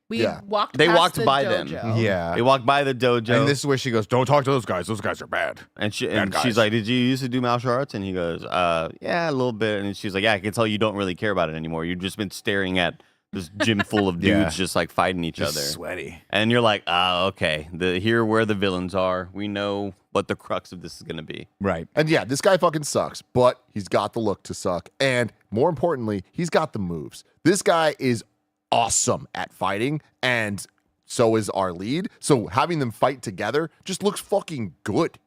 We Yeah. walked. They past walked the by them. dojo. Yeah. They walk by the dojo, And this is where she goes, "Don't talk to those guys. Those guys are bad." and bad guys. she's like, "Did you used to do martial arts?" And he goes, "Yeah, a little bit." And she's like, "Yeah, I can tell you don't really care about it anymore. You've just been staring at this gym full of dudes Yeah. just like fighting each Just other." sweaty. And you're like, okay, here where the villains are. We know what the crux of this is going to be. Right. And yeah, this guy fucking sucks, but he's got the look to suck. And more importantly, he's got the moves. This guy is awesome at fighting, and so is our lead. So having them fight together just looks fucking good.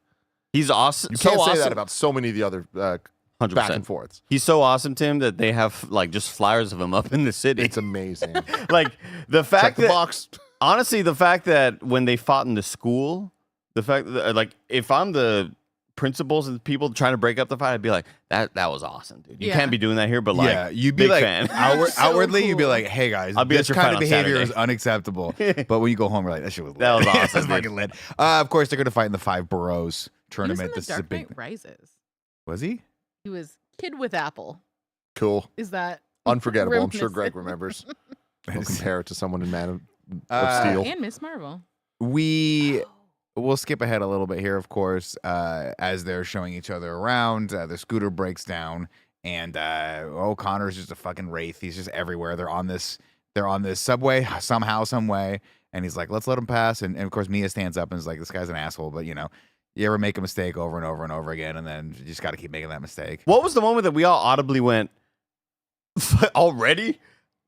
He's awesome. You so can't say awesome. that about so many of the other 100%. back and forths. He's so awesome, Tim, that they have like just flyers of him up in the city. It's amazing. like the Check fact the that box. honestly, the fact that when they fought in the school, the fact that like if I'm the principals and people trying to break up the fight, I'd be like, that was awesome, dude. You Yeah. can't be doing that here, but like, yeah, you'd be big like fan. So outwardly, you'd be cool. like, "Hey guys, I'll be this at your kind fight of on behavior Saturday." is unacceptable." But when you go home, you're like, "That shit was lit." That was awesome, That's dude. fucking lit. Of course, they're gonna fight in the 5 Boroughs He was tournament. in the This is a Dark big. Knight Rises. Was he? He was Kid with Apple. Cool. Is that Unforgettable. I'm sure reminiscent? Greg remembers. We'll compare it to someone in Man of Uh, Steel. And Miss Marvel. We'll skip ahead a little bit here, of course, as they're showing each other around. The scooter breaks down, and Connor's just a fucking wraith. He's just everywhere. They're on this subway somehow, some way, and he's like, "Let's let him pass." And of course, Mia stands up and is like, "This guy's an asshole," but you ever make a mistake over and over and over again, and then you just got to keep making that mistake. What was the moment that we all audibly went already?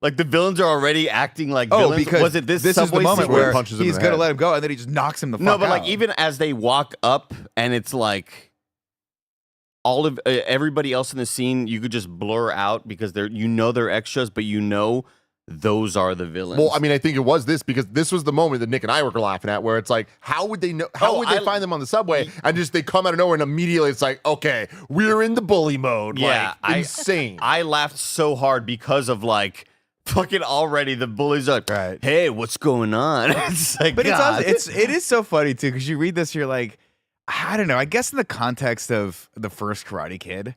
Like the villains are already acting like Oh, villains. because Was it this is the subway moment sequence? where punches him in he's the gonna head. let him go, and then he just knocks him the fuck No, but out. like even as they walk up, and it's like all of everybody else in the scene, you could just blur out because they're they're extras, but those are the villains. Well, I mean, I think it was this because this was the moment that Nick and I were laughing at, where it's like, how would they know? How would they find them on the subway? And just they come out of nowhere, and immediately it's like, okay, we're in the bully mode. Yeah, like, insane. I laughed so hard because of like fucking already the bullies are like, Right. hey, what's going on? It's like, But God. it is so funny too because you read this, you're like, I don't know. I guess in the context of the first Karate Kid,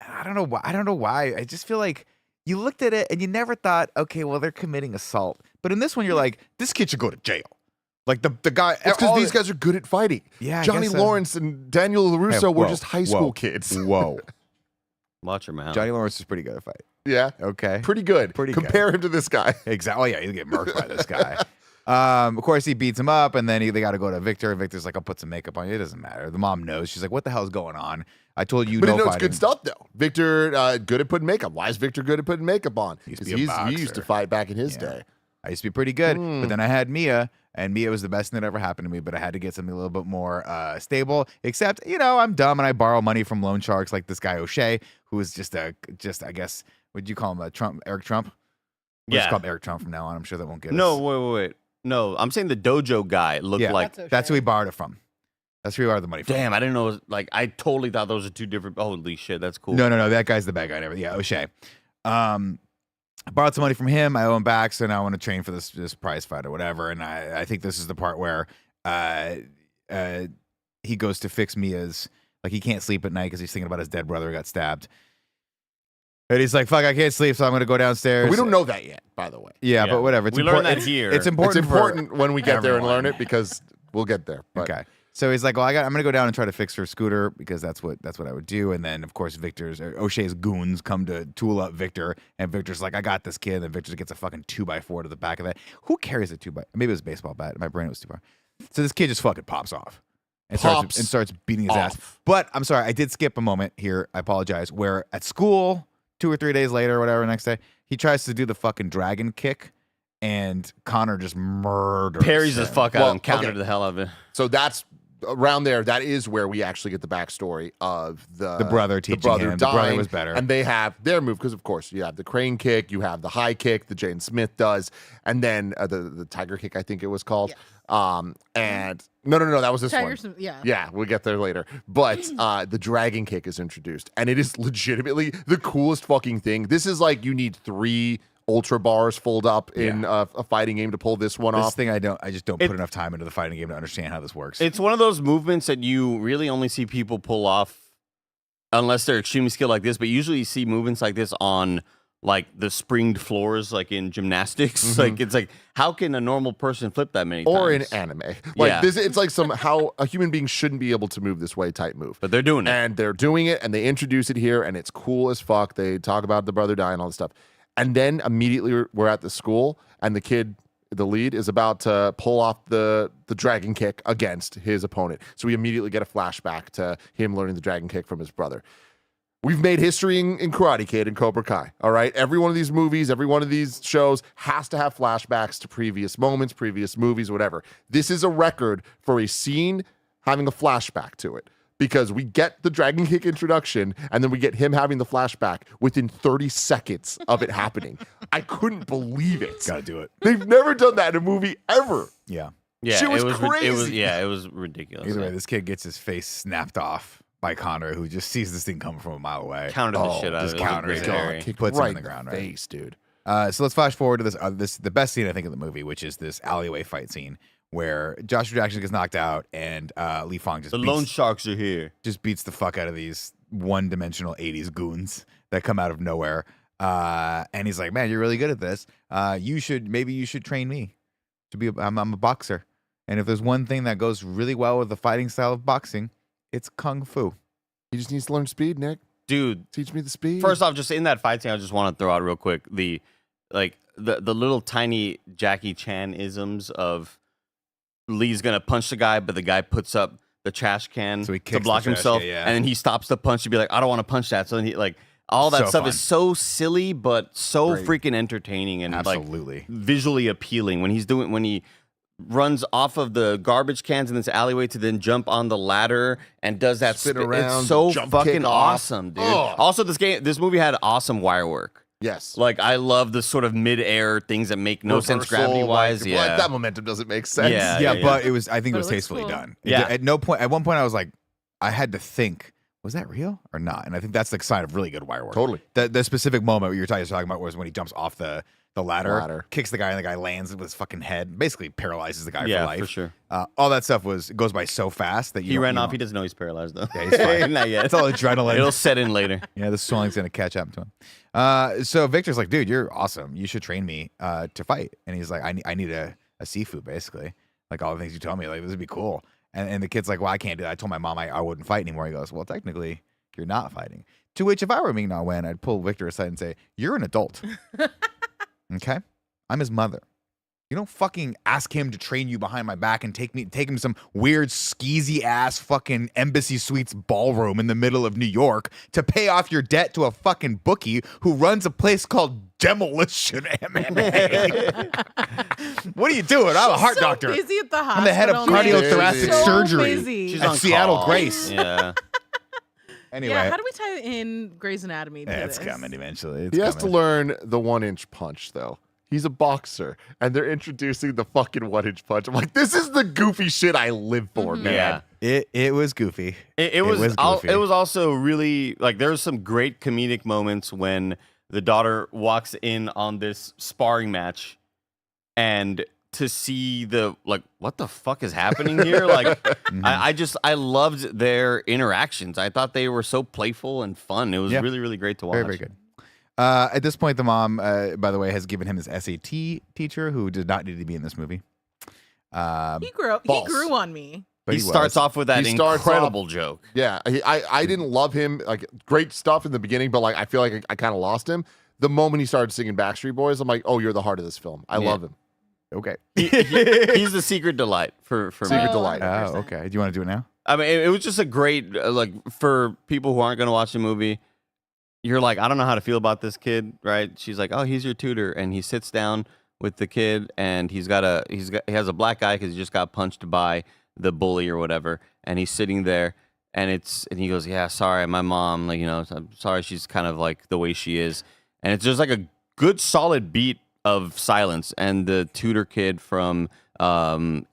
I don't know why. I just feel like you looked at it and you never thought, okay, well they're committing assault. But in this one, you're like, this kid should go to jail. Like the guy. It's because these guys are good at fighting. Yeah, I Johnny guess so. Lawrence and Daniel LaRusso Hey, were whoa, just high school whoa, kids. Whoa, Watch your mouth. Johnny Lawrence is pretty good at fight. Yeah, Okay, pretty good. Pretty good. Compare him to this guy. exactly. Oh yeah, you get murked by this guy. Of course, he beats him up, and then they got to go to Victor. Victor's like, I'll put some makeup on you. It doesn't matter. The mom knows. She's like, what the hell's going on? I told you But no he knows fighting. good stuff though. Victor, good at putting makeup. Why is Victor good at putting makeup on? He used to Because be a he used boxer. to fight back in his Yeah. day. I used to be pretty good, Hmm. but then I had Mia, and Mia was the best thing that ever happened to me. But I had to get something a little bit more stable. Except, I'm dumb and I borrow money from loan sharks like this guy O'Shea, who is just I guess, would you call him Eric Trump? We'll just Yeah. call him Eric Trump from now on. I'm sure that won't get No, us. wait. No, I'm saying the dojo guy looked Yeah. like. That's who we borrowed it from. That's who we borrowed the money from. Damn, I didn't know. Like, I totally thought those are two different. Holy shit, that's cool. No, that guy's the bad guy. Never. Yeah, O'Shea. I borrowed some money from him. I owe him back, so now I want to train for this prize fight or whatever. And I think this is the part where he goes to fix Mia's, like he can't sleep at night because he's thinking about his dead brother who got stabbed. And he's like, "Fuck, I can't sleep, so I'm gonna go downstairs." We don't know that yet, by the way. Yeah, Yeah. but whatever. It's We learned important. that here. It's important. It's important when we get there and learn everyone. it because we'll get there. But Okay. So he's like, well, I'm gonna go down and try to fix her scooter because that's what I would do. And then of course O'Shea's goons come to tool up Victor, and Victor's like, I got this kid. And Victor gets a fucking 2x4 to the back of that. Who carries a 2x? Maybe it was a baseball bat. In my brain it was 2x. So this kid just fucking pops off and starts beating his ass. off. But I'm sorry, I did skip a moment here. I apologize. Where at school, 2 or 3 days later, or whatever, next day, he tries to do the fucking dragon kick, and Connor just murders Parries the him. fuck out Well, and countered okay. the hell out of it. So that's around there. That is where we actually get the backstory of the brother teaching him. The brother dying, was better. and they have their move because, of course, you have the crane kick, you have the high kick that Jaden Smith does, and then the tiger kick, I think it was called. And no, that was this one. Yeah, we'll get there later. But the dragon kick is introduced, and it is legitimately the coolest fucking thing. This is like you need 3 ultra bars fold up in a fighting game to pull this one This off. thing I just don't put enough time into the fighting game to understand how this works. It's one of those movements that you really only see people pull off unless they're extremely skilled like this. But usually you see movements like this on like the springed floors, like in gymnastics. Like it's like, how can a normal person flip that many Or in times? anime. Like Yeah. this, it's like how a human being shouldn't be able to move this way type move. But they're doing it. And they're doing it, and they introduce it here, and it's cool as fuck. They talk about the brother dying and all this stuff. And then immediately we're at the school, and the kid, the lead, is about to pull off the dragon kick against his opponent. So we immediately get a flashback to him learning the dragon kick from his brother. We've made history in Karate Kid and Cobra Kai, all right? Every one of these movies, every one of these shows has to have flashbacks to previous moments, previous movies, whatever. This is a record for a scene having a flashback to it. Because we get the dragon kick introduction, and then we get him having the flashback within 30 seconds of it happening. I couldn't believe it. Gotta do it. They've never done that in a movie ever. Yeah. Yeah, Shit was it was crazy. it was ridiculous. Either way, this kid gets his face snapped off by Connor, who just sees this thing coming from a mile away. Countered the shit out of just it. It was counters great it. Harry. Kicked Puts him right in the ground, right? face, dude. So let's flash forward to this the best scene I think in the movie, which is this alleyway fight scene where Joshua Jackson gets knocked out and Li Fong The loan sharks are here. just beats the fuck out of these one-dimensional 80s goons that come out of nowhere. And he's like, man, you're really good at this. Maybe you should train me to be I'm a boxer. And if there's one thing that goes really well with the fighting style of boxing, it's kung fu. He just needs to learn speed, Nick. Dude, Teach me the speed. first off, just in that fight scene, I just want to throw out real quick the little tiny Jackie Chan isms of Lee's gonna punch the guy, but the guy puts up the trash can So he to kicks block the trash himself, can, yeah. and then he stops the punch to be like, I don't want to punch that. So then he like all that So stuff fun. is so silly, but so Great. freaking entertaining and Absolutely. like visually appealing. When he runs off of the garbage cans in this alleyway to then jump on the ladder and does that Spin around, it's so jump fucking kick off. awesome, dude. Oh. Also, this movie had awesome wire work. Yes. Like I love the sort of mid-air things that make no sense Reversal, gravity-wise. like, Yeah, that momentum doesn't make sense. Yeah. Yeah, but it was. I think it But was it looks tastefully cool. done. Yeah. At one point, I was like, I had to think, was that real or not? And I think that's the sign of really good wire work. Totally. The specific moment you're talking about was when he jumps off the ladder, kicks the guy, and the guy lands with his fucking head, basically paralyzes the guy for life. for sure. All that stuff goes by so fast that He ran off. He doesn't know he's paralyzed though. Yeah, he's fine. Not yet. It's all adrenaline. It'll set in later. Yeah, the swelling's gonna catch up to him. So Victor's like, dude, you're awesome. You should train me to fight. And he's like, I need a sifu, basically. Like all the things you told me, like this would be cool. And the kid's like, well, I can't do that. I told my mom I wouldn't fight anymore. He goes, well, technically, you're not fighting. To which, if I were Ming Na Wen, I'd pull Victor aside and say, you're an adult. Okay? I'm his mother. You don't fucking ask him to train you behind my back and take him to some weird skeezy ass fucking Embassy Suites ballroom in the middle of New York to pay off your debt to a fucking bookie who runs a place called Demolition MMA. What are you doing? I'm a heart so doctor. Busy at the hospital. I'm the head of cardiothoracic So surgery. busy. She's At on Seattle call. Grace. Yeah. Anyway, Yeah, how do we tie in Grey's Anatomy to it's this? coming eventually. He has to learn the 1-inch punch, though. He's a boxer, and they're introducing the fucking 1-inch punch. I'm like, this is the goofy shit I live for, man. Yeah. It was goofy. It was goofy. it was also really like there was some great comedic moments when the daughter walks in on this sparring match and to see the like what the fuck is happening here like I loved their interactions. I thought they were so playful and fun. It was Yeah. really, really great to watch. Very, very good. At this point, the mom, by the way, has given him his SAT teacher, who did not need to be in this movie. He grew up. False. He grew on me. But He starts off with that He starts incredible joke. Yeah, I didn't love him. Like, great stuff in the beginning, but like I feel like I kind of lost him. The moment he started singing Backstreet Boys, I'm like, oh, you're the heart of this film. I love him. Okay. He's the secret delight for Secret me. delight. 100%. Oh, okay. Do you want to do it now? I mean, it was just a great like for people who aren't going to watch the movie. You're like, I don't know how to feel about this kid, right? She's like, oh, he's your tutor, and he sits down with the kid, and he has a black eye because he just got punched by the bully or whatever, and he's sitting there, and he goes, yeah, sorry, my mom, like I'm sorry, she's kind of like the way she is, and it's just like a good solid beat of silence, and the tutor kid from goes,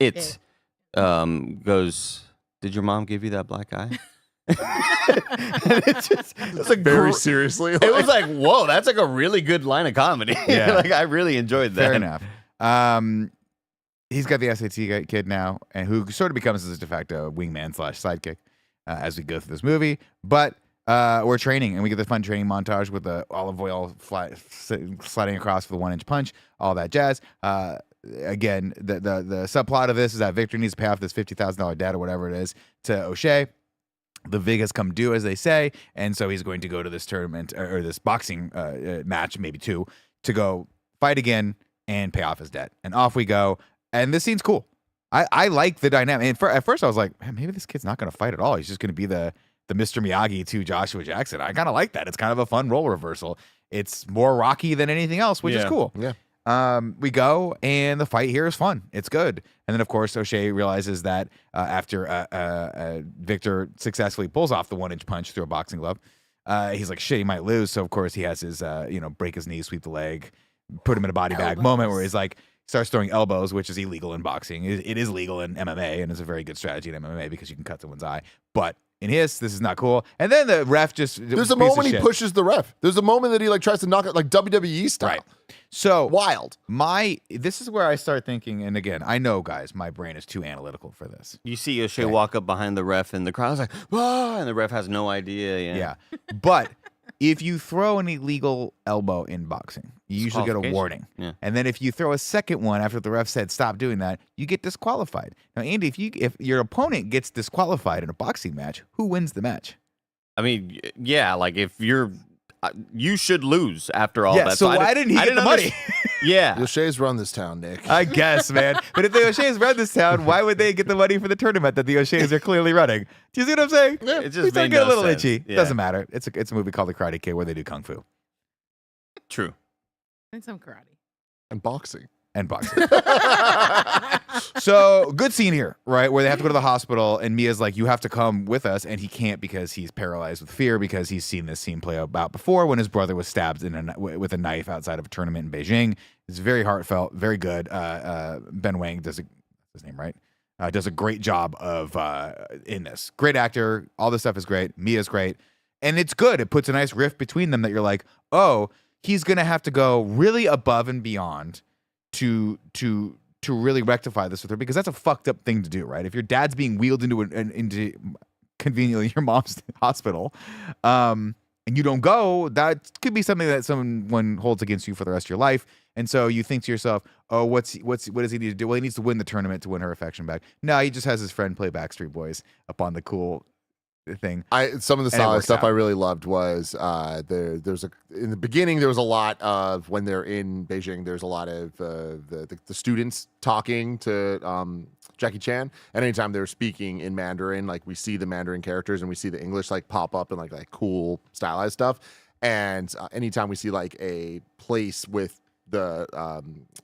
did your mom give you that black eye? And it's like Very seriously. It was like, whoa, that's like a really good line of comedy. Yeah. Like I really enjoyed that. Fair enough. He's got the SAT kid now, and who sort of becomes his de facto wingman / sidekick as we go through this movie. But we're training, and we get the fun training montage with the olive oil sliding across for the 1-inch punch, all that jazz. Again, the subplot of this is that Victor needs to pay off this $50,000 debt or whatever it is to O'Shea. The vig has come due, as they say, and so he's going to go to this tournament or this boxing match, maybe two, to go fight again and pay off his debt. And off we go. And this scene's cool. I like the dynamic. And at first I was like, man, maybe this kid's not going to fight at all. He's just going to be the Mr. Miyagi to Joshua Jackson. I kind of like that. It's kind of a fun role reversal. It's more Rocky than anything else, which is cool. Yeah. We go, and the fight here is fun. It's good. And then, of course, O'Shea realizes that after Victor successfully pulls off the 1-inch punch through a boxing glove, he's like, shit, he might lose. So, of course, he has his, break his knee, sweep the leg, put him in a body bag moment where he's like, starts throwing elbows, which is illegal in boxing. It is legal in MMA, and it's a very good strategy in MMA because you can cut someone's eye. But in this is not cool. And then the ref just There's a moment he pushes the ref. There's a moment that he like tries to knock it like WWE style. Right. So Wild. This is where I start thinking, and again, I know, guys, my brain is too analytical for this. You see O'Shea walk up behind the ref, and the crowd's like, "Ah!" and the ref has no idea. Yeah. But if you throw an illegal elbow in boxing, you usually get a warning. Yeah. And then if you throw a second one after the ref said stop doing that, you get disqualified. Now, Andy, if your opponent gets disqualified in a boxing match, who wins the match? I mean, yeah, like if you're, you should lose after all Yeah, that. so why didn't he get the money? Yeah. The O'Shea's run this town, Nick. I guess, man. But if the O'Shea's run this town, why would they get the money for the tournament that the O'Shea's are clearly running? Do you see what I'm saying? It We just start made getting no a little sense. itchy. Yeah. Doesn't matter. It's a movie called The Karate Kid where they do kung fu True. And some karate. And boxing. and boxing. So good scene here, right? Where they have to go to the hospital, and Mia's like, "You have to come with us," and he can't because he's paralyzed with fear because he's seen this scene play out before when his brother was stabbed with a knife outside of a tournament in Beijing. It's very heartfelt, very good. Ben Wang does his name right. Does a great job of in this. Great actor. All this stuff is great. Mia's great, and it's good. It puts a nice rift between them that you're like, oh, he's gonna have to go really above and beyond to really rectify this with her, because that's a fucked up thing to do, right? If your dad's being wheeled into conveniently your mom's hospital, and you don't go, that could be something that someone holds against you for the rest of your life. And so you think to yourself, oh, what does he need to do? Well, he needs to win the tournament to win her affection back. No, he just has his friend play Backstreet Boys up on the cool thing. Some of the And it solid works stuff out. I really loved was there's in the beginning there was a lot of, when they're in Beijing, there's a lot of the students talking to Jackie Chan, and anytime they're speaking in Mandarin, like we see the Mandarin characters and we see the English like pop up and like cool stylized stuff, and anytime we see like a place with the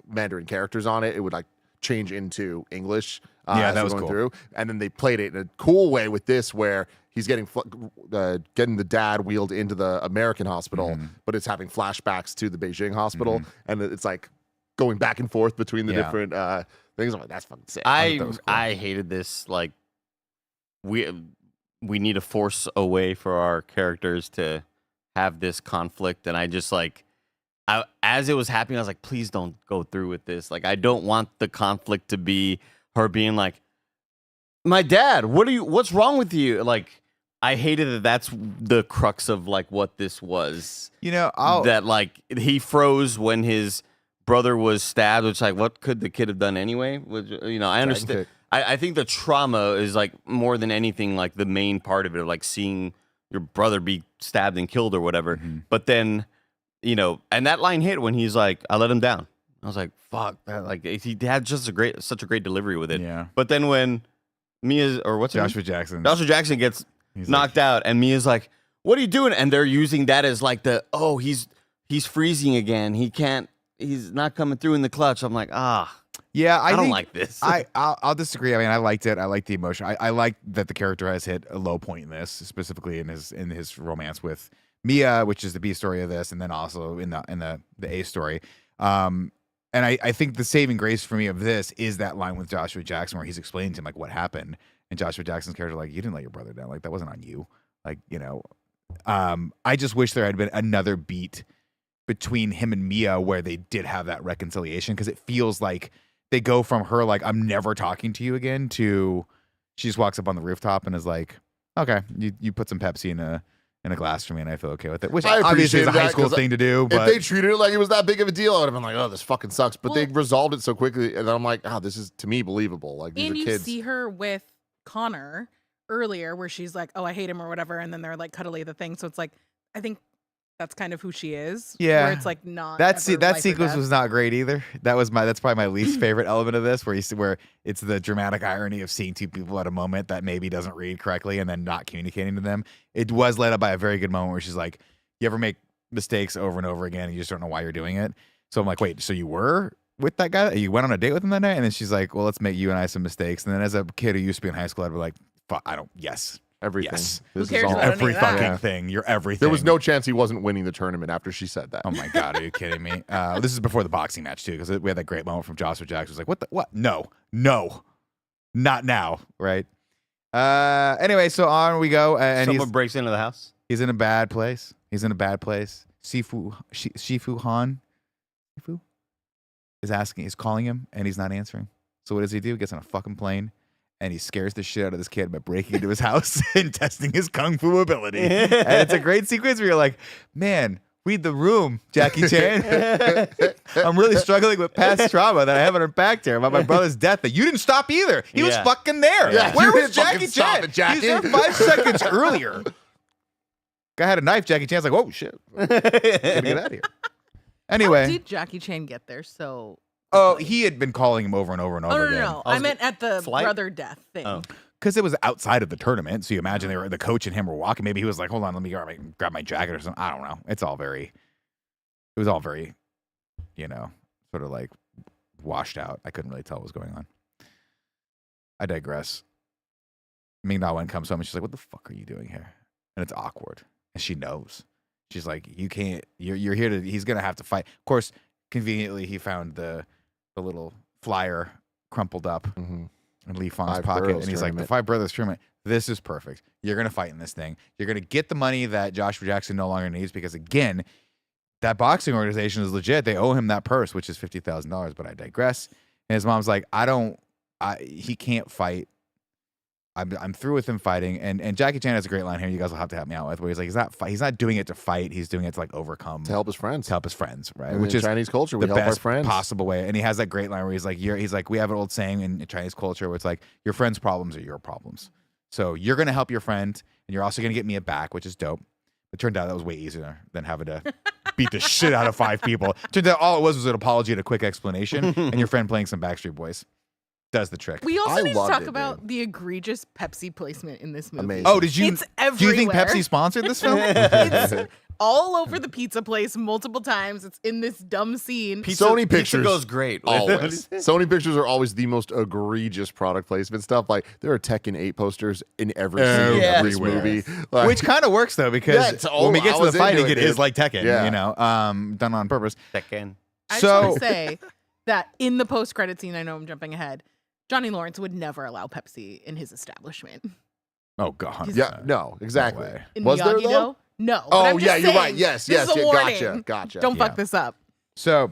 Mandarin characters on it, it would like change into English. Yeah, as that we're was going cool. through, and then they played it in a cool way with this, where he's getting the dad wheeled into the American hospital, but it's having flashbacks to the Beijing hospital, and it's like going back and forth between the different things. I'm like, that's fucking sick. I thought that was cool. I hated this. Like, we need to force a way for our characters to have this conflict, and I just like, as it was happening, I was like, please don't go through with this. Like, I don't want the conflict to be her being like, my dad, what's wrong with you? Like, I hated that that's the crux of like what this was. You know, That like he froze when his brother was stabbed, which like, what could the kid have done anyway? I understand. kick. I think the trauma is like more than anything like the main part of it, like seeing your brother be stabbed and killed or whatever. But then, and that line hit when he's like, I let him down. I was like, fuck that. Like, he had just such a great delivery with it. Yeah. But then when Joshua Jackson. Joshua Jackson gets He's knocked out, and Mia's like, what are you doing? And they're using that as like he's freezing again. He's not coming through in the clutch. I'm like, Yeah, I don't think like this. I'll disagree. I mean, I liked it. I liked the emotion. I like that the character has hit a low point in this, specifically in his romance with Mia, which is the B story of this, and then also in the A story. And I think the saving grace for me of this is that line with Joshua Jackson where he's explaining to him like what happened, and Joshua Jackson's character like, you didn't let your brother down. Like, that wasn't on you. Like, I just wish there had been another beat between him and Mia where they did have that reconciliation, because it feels like they go from her like, I'm never talking to you again, to she just walks up on the rooftop and is like, okay, you put some Pepsi in a glass for me and I feel okay with it, which I obviously is a appreciate high that, school 'cause thing to do. If But they treated it like it was that big of a deal, I would have been like, oh, this fucking sucks. But they Well- resolved it so quickly, and I'm like, oh, this is, to me, believable. Like, these And are you kids. see her with Connor earlier where she's like, oh, I hate him or whatever. And then they're like cuddly the thing. So it's like, I think that's kind of who she is. Yeah. Where it's like not. that ever life or sequence death. was not great either. That's probably my least favorite element of this, where it's the dramatic irony of seeing two people at a moment that maybe doesn't read correctly and then not communicating to them. It was led up by a very good moment where she's like, you ever make mistakes over and over again and you just don't know why you're doing it? So I'm like, wait, so you were with that guy? You went on a date with him that night? And then she's like, well, let's make you and I some mistakes. And then as a kid who used to be in high school, I'd be like, fuck, yes. Everything. Yes. This Who cares is all. about any Every of that? fucking Yeah. thing. You're everything. There was no chance he wasn't winning the tournament after she said that. Oh my God, are you kidding me? This is before the boxing match too, because we had that great moment from Joshua Jackson. Was like, what? No, not now, right? Anyway, so on we go, and Someone breaks into the house. he's in a bad place. Shifu is calling him, and he's not answering. So what does he do? He gets on a fucking plane, and he scares the shit out of this kid by breaking into his house and testing his kung fu ability. And it's a great sequence where you're like, man, read the room, Jackie Chan. I'm really struggling with past trauma that I haven't unpacked here about my brother's death that you didn't stop either. He was Yeah. fucking there. Yeah, Where you was didn't fucking Jackie stop Chan? it, Jackie. He was there 5 seconds earlier. Guy had a knife. Jackie Chan's like, oh shit, gotta get out of here. Anyway. How did Jackie Chan get there? So. Oh, he had been calling him over and over and over again. No. I meant at the Flight? brother death thing. Oh. Because it was outside of the tournament. So you imagine the coach and him were walking. Maybe he was like, hold on, let me grab my jacket or something. I don't know. It was all very, sort of like washed out. I couldn't really tell what was going on. I digress. Ming Na Wen comes home and she's like, what the fuck are you doing here? And it's awkward. And she knows. She's like, you can't, you're here to, he's going to have to fight. Of course, conveniently, he found the little flyer crumpled up in Li Fang's pocket. And he's like, the Five Brothers tournament, this is perfect. You're going to fight in this thing. You're going to get the money that Joshua Jackson no longer needs because, again, that boxing organization is legit. They owe him that purse, which is $50,000. But I digress. And his mom's like, he can't fight. I'm through with him fighting. And Jackie Chan has a great line here. You guys will have to help me out with where he's like, he's not doing it to fight. He's doing it to like overcome. To help his friends. Right? Which is Chinese culture. We the help our best friends. possible way. And he has that great line where he's like, we have an old saying in Chinese culture where it's like, your friend's problems are your problems. So you're going to help your friend and you're also going to get me a back, which is dope. It turned out that was way easier than having to beat the shit out of 5 people. Turned out all it was an apology and a quick explanation and your friend playing some Backstreet Boys. Does the trick. We also need to loved talk it, about dude. the egregious Pepsi placement in this movie. Amazing. Oh, did you? It's Do you think everywhere. Pepsi sponsored this film? It's all over the pizza place multiple times. It's in this dumb scene. Sony Pictures goes great. Always. Sony Pictures are always the most egregious product placement stuff. Like there are Tekken 8 posters in every scene of this movie. Like, Which kind of works though, because when we get to the fighting, it is like Tekken, done on purpose. Tekken. I just want to say that in the post-credit scene, I know I'm jumping ahead, Johnny Lawrence would never allow Pepsi in his establishment. Oh God. yeah, no, exactly. No way. In Was there Miyagi-Do? though? No. but Oh I'm just yeah, you're right. saying, Yes, this yes, is a yeah, warning. gotcha. Don't Yeah. fuck this up. So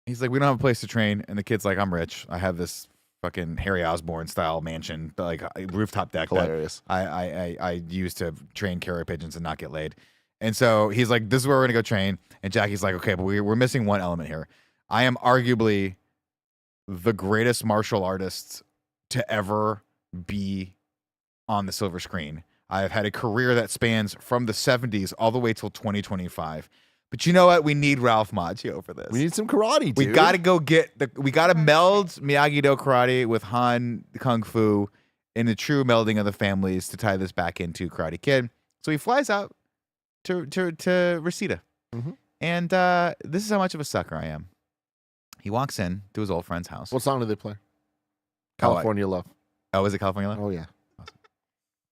he's like, we don't have a place to train, and the kid's like, I'm rich. I have this fucking Harry Osborn style mansion, like rooftop deck Hilarious. that I use to train carrier pigeons and not get laid. And so he's like, this is where we're gonna go train. And Jackie's like, okay, but we're missing one element here. I am arguably the greatest martial artist to ever be on the silver screen. I've had a career that spans from the 70s all the way till 2025. But you know what? We need Ralph Macchio for this. We need some karate, dude. We got to go we got to meld Miyagi-Do karate with Han Kung Fu in the true melding of the families to tie this back into Karate Kid. So he flies out to Reseda. Mhm. And this is how much of a sucker I am. He walks in to his old friend's house. What song did they play? California Love. Oh, is it California Love? Oh yeah.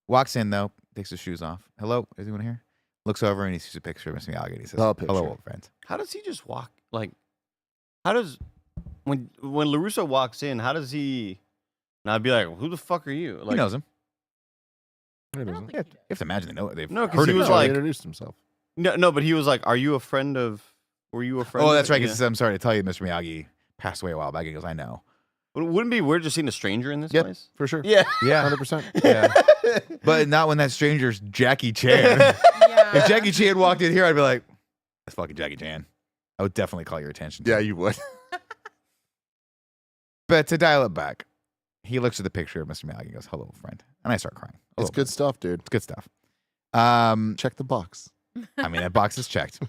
Walks in though, takes his shoes off. Hello, is anyone here? Looks over and he sees a picture of Mr. Miyagi. And he says, Oh, picture. "Hello, old friend." How does he just walk? Like, how does when LaRusso walks in? How does he not be like, "Who the fuck are you?" Like, He knows him. It I don't isn't. think You he does. have to imagine they know it. They've No, 'cause heard he of was each other. He like- introduced himself. no, but he was like, "Are you a friend of? Were you a friend?" "Oh, of-" that's right." Yeah. Because I'm sorry to tell you, Mr. Miyagi passed away a while back. He goes, "I know." Wouldn't it be weird just seeing a stranger in this Yep. place? For sure. Yeah. Yeah, 100%. yeah. But not when that stranger's Jackie Chan. Yeah. If Jackie Chan walked in here, I'd be like, "That's fucking Jackie Chan." I would definitely call your attention to Yeah, it. you would. But to dial it back, he looks at the picture of Mr. Miyagi and goes, "Hello, friend," and I start crying. A It's little good bit. stuff, dude. It's good stuff. Check the box. I mean, that box is checked.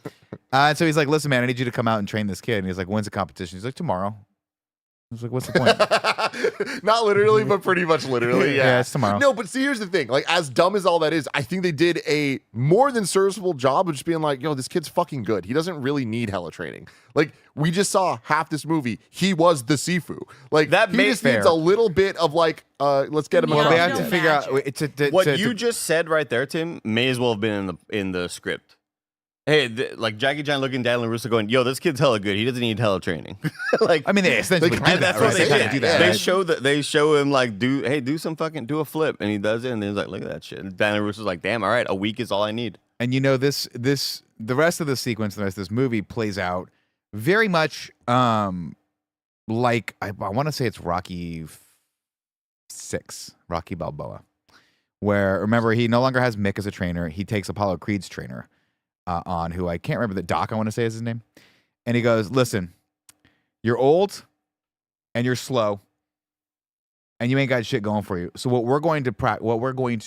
And so he's like, "Listen, man, I need you to come out and train this kid." And he's like, "When's the competition?" He's like, "Tomorrow." I was like, "What's the point?" Not literally, but pretty much literally. Yeah. Yeah, it's tomorrow. No, but see, here's the thing. Like, as dumb as all that is, I think they did a more than serviceable job of just being like, yo, this kid's fucking good. He doesn't really need hella training. Like, we just saw half this movie. He was the Sifu. Like, That he made just needs fair. a little bit of like, let's get him Well, Well, across they have no to the- figure out magic. What you just said right there, Tim, may as well have been in the script. Hey, like Jackie Chan looking down and Russo going, "Yo, this kid's hella good. He doesn't need hella training." Like, I mean, they essentially They do kinda- that, that's right? what they kinda did. do that. They right? show that they show him like do a flip, and he does it, and then he's like, "Look at that shit." And Dan Russo's like, "Damn, all right, a week is all I need." And you know, the rest of the sequence, the rest of this movie plays out very much like I want to say it's Rocky 6, Rocky Balboa, where remember he no longer has Mick as a trainer. He takes Apollo Creed's trainer on, who I can't remember, the Doc, I want to say is his name. And he goes, "Listen, you're old and you're slow and you ain't got shit going for you. So what we're going to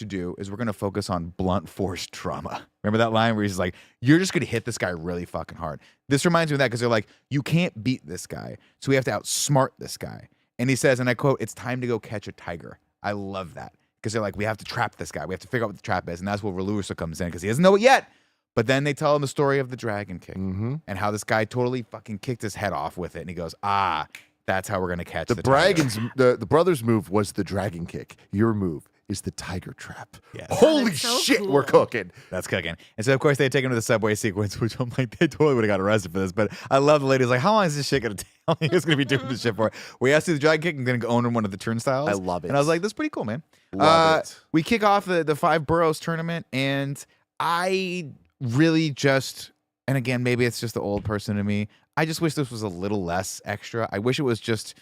do is we're going to focus on blunt force trauma." Remember that line where he's like, "You're just gonna hit this guy really fucking hard." This reminds me of that because they're like, "You can't beat this guy, so we have to outsmart this guy." And he says, and I quote, "It's time to go catch a tiger." I love that because they're like, "We have to trap this guy. We have to figure out what the trap is," and that's where Velusa comes in because he doesn't know it yet. But then they tell him the story of the dragon kick and how this guy totally fucking kicked his head off with it, and he goes, "Ah, that's how we're gonna catch the tiger." The brothers' move was the dragon kick. Your move is the tiger trap. Yes. Holy That's so shit, cool. we're cooking. That's cooking. And so, of course, they take him to the subway sequence, which I'm like, they totally would have got arrested for this. But I love the lady's like, how long is this shit going to take? How long is going to be doing this shit for? We asked to do the dragon kick and going to go own one of the turnstiles. I love it. And I was like, that's pretty cool, man. Love it. We kick off the 5 boroughs tournament, and I really just, and again, maybe it's just the old person in me, I just wish this was a little less extra. I wish it was just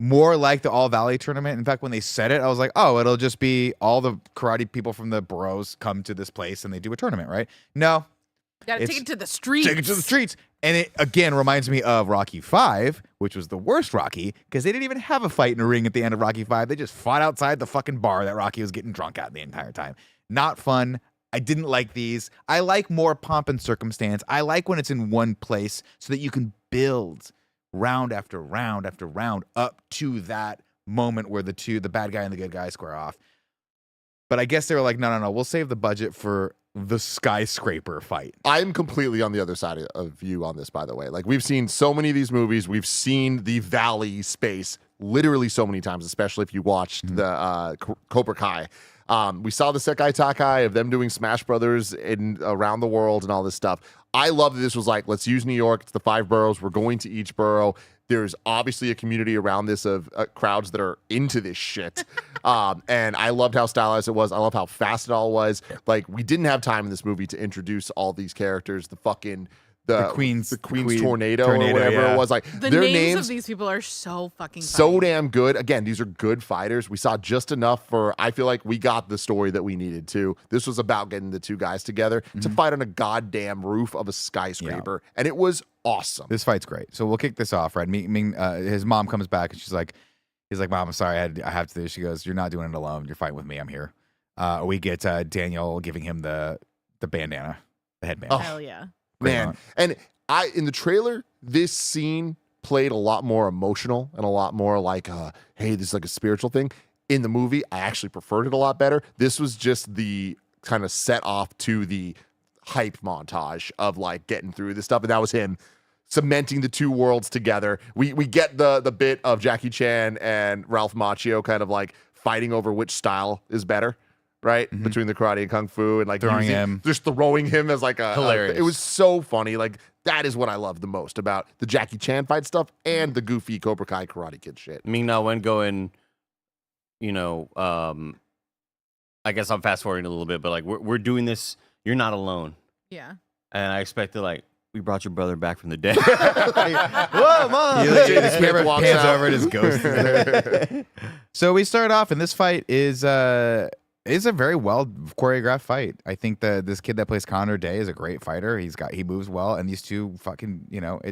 more like the All Valley tournament. In fact, when they said it, I was like, oh, it'll just be all the karate people from the boroughs come to this place and they do a tournament, right? No. Gotta take it to the streets. Take it to the streets. And it, again, reminds me of Rocky 5, which was the worst Rocky, because they didn't even have a fight in a ring at the end of Rocky 5. They just fought outside the fucking bar that Rocky was getting drunk at the entire time. Not fun. I didn't like these. I like more pomp and circumstance. I like when it's in one place so that you can build round after round after round up to that moment where the bad guy and the good guy square off. But I guess they were like, no, we'll save the budget for the skyscraper fight. I'm completely on the other side of you on this, by the way. Like, we've seen so many of these movies. We've seen the valley space literally so many times, especially if you watched the Cobra Kai. We saw the Sekai Takai of them doing Smash Brothers in around the world and all this stuff. I love that this was like, let's use New York. It's the 5 boroughs. We're going to each borough. There's obviously a community around this of crowds that are into this shit. And I loved how stylized it was. I love how fast it all was. Like, we didn't have time in this movie to introduce all these characters. The Queen's tornado or whatever it was. Like, The their names of these people are so fucking so funny. damn good. Again, these are good fighters. We saw just enough for, I feel like we got the story that we needed to. This was about getting the 2 guys together to fight on a goddamn roof of a skyscraper. And it was awesome. This fight's great. So we'll kick this off, right? His mom comes back and he's like, Mom, I'm sorry, I have to do this. She goes, you're not doing it alone. You're fighting with me. I'm here. We get Daniel giving him the bandana, the headband. Oh. Hell yeah. Man. And in the trailer, this scene played a lot more emotional and a lot more like, hey, this is like a spiritual thing. In the movie, I actually preferred it a lot better. This was just the kind of set off to the hype montage of like getting through this stuff. And that was him cementing the 2 worlds together. We get the bit of Jackie Chan and Ralph Macchio kind of like fighting over which style is better. Right? Between the karate and kung fu and like throwing him as like hilarious. It was so funny. Like, that is what I love the most about the Jackie Chan fight stuff and the goofy Cobra Kai Karate Kid shit. Ming Na Wen going, I guess I'm fast forwarding a little bit, but like we're doing this. You're not alone. Yeah. And I expected like, we brought your brother back from the dead. Whoa, Mom! Jaden Smith camera walks pans out. over and his ghost is there. So we start off, and this fight is a very well choreographed fight. I think this kid that plays Connor Day is a great fighter. He moves well, and these 2 fucking,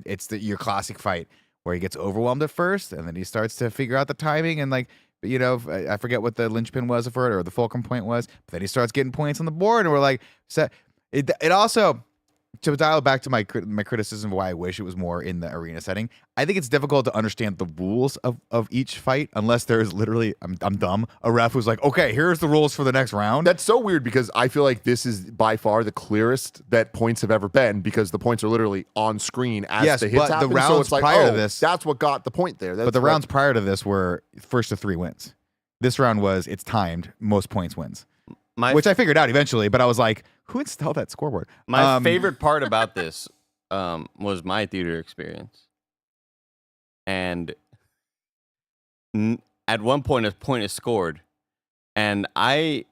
it's your classic fight where he gets overwhelmed at first, and then he starts to figure out the timing, and like, I forget what the linchpin was for it or the fulcrum point was, but then he starts getting points on the board, and we're like, it also. To dial back to my criticism of why I wish it was more in the arena setting, I think it's difficult to understand the rules of each fight unless there is literally, I'm dumb, a ref who's like, okay, here's the rules for the next round. That's so weird because I feel like this is by far the clearest that points have ever been because the points are literally on screen as the hits but happen. the rounds so it's like, prior to this, that's what got the point there. but the rounds prior to this were first to 3 wins. This round was, it's timed, most points wins. Which I figured out eventually, but I was like, who installed that scoreboard? My favorite part about this was my theater experience. And at one point, a point is scored. And I,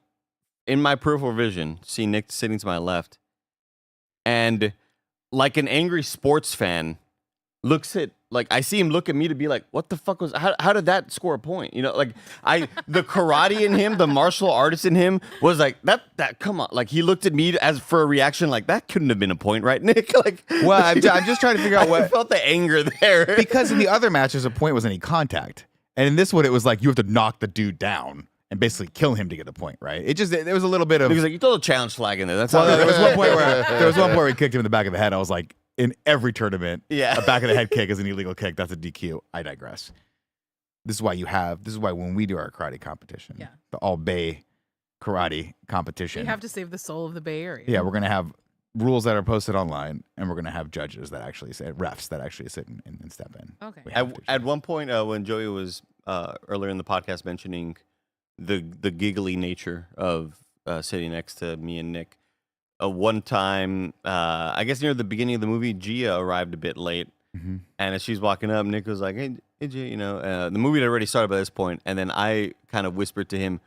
in my peripheral vision, see Nick sitting to my left. And like an angry sports fan, I see him look at me to be like, what the fuck was, how did that score a point? Like the karate in him, the martial artist in him was like, that, come on. Like, he looked at me as for a reaction, like, that couldn't have been a point, right, Nick? Like, well, I'm just trying to figure out I what. felt the anger there. Because in the other matches, a point was any contact. And in this one, it was like, you have to knock the dude down. and basically kill him to get the point, right? There was a little bit of. Because like you throw a challenge flag in there. That's Well, how there was one point where we kicked him in the back of the head. I was like, in every tournament, Yeah. a back of the head kick is an illegal kick. That's a DQ. I digress. This is why when we do our karate competition, Yeah. the all bay karate competition, You have to save the soul of the Bay Area. yeah, we're gonna have rules that are posted online, and we're gonna have judges that actually say refs that actually sit and step in. Okay. We have to. At one point, when Joey was earlier in the podcast mentioning the giggly nature of sitting next to me and Nick, one time, I guess near the beginning of the movie, Gia arrived a bit late, Mm-hmm. and as she's walking up, Nick was like, "Hey, Gia," the movie had already started by this point, and then I kind of whispered to him,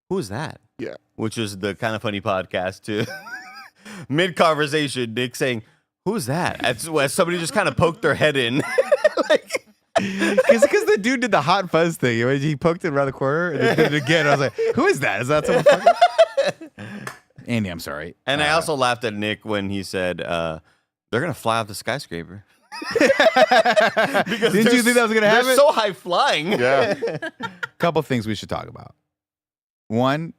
"Who is that?" Yeah. Which was the Kind of Funny podcast to mid conversation, Nick saying, "Who's that?" As somebody just kind of poked their head in, like. Because the dude did the hot fuzz thing. He poked it around the corner and then did it again. I was like, who is that? Is that someone fucking? Andy, I'm sorry. And I also laughed at Nick when he said, they're going to fly off the skyscraper. Because Didn't you think that was going to happen? They're so high flying. Yeah. Couple things we should talk about. One,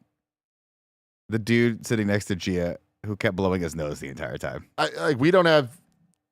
the dude sitting next to Gia who kept blowing his nose the entire time. We don't have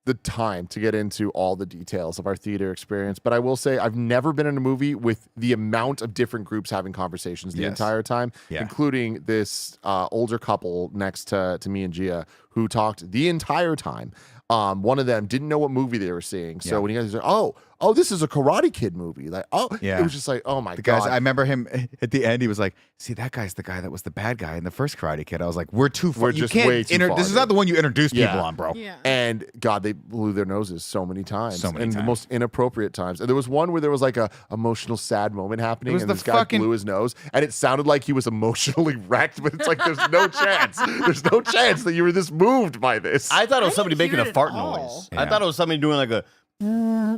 the time to get into all the details of our theater experience, but I will say I've never been in a movie with the amount of different groups having conversations the Yes. entire time, Yeah. including this older couple next to me and Gia who talked the entire time. One of them didn't know what movie they were seeing, so Yeah. when you guys are, oh, this is a Karate Kid movie, like, Yeah. it was just like, oh my The guys, god. I remember him at the end. He was like, "See, that guy's the guy that was the bad guy in the first Karate Kid." I was like, "We're too far. We're You just can't way too far, This is not dude. the one you introduce people Yeah. on, bro." Yeah. And God, they blew their noses so many times. So many and times. the most inappropriate times. And there was one where there was like a emotional, sad moment happening, was and the this guy fucking- blew his nose, and it sounded like he was emotionally wrecked. But it's like there's no chance. There's no chance that you were this moved by this. I thought it was I somebody didn't making hear a it fart at all. noise. Yeah. I thought it was somebody doing like a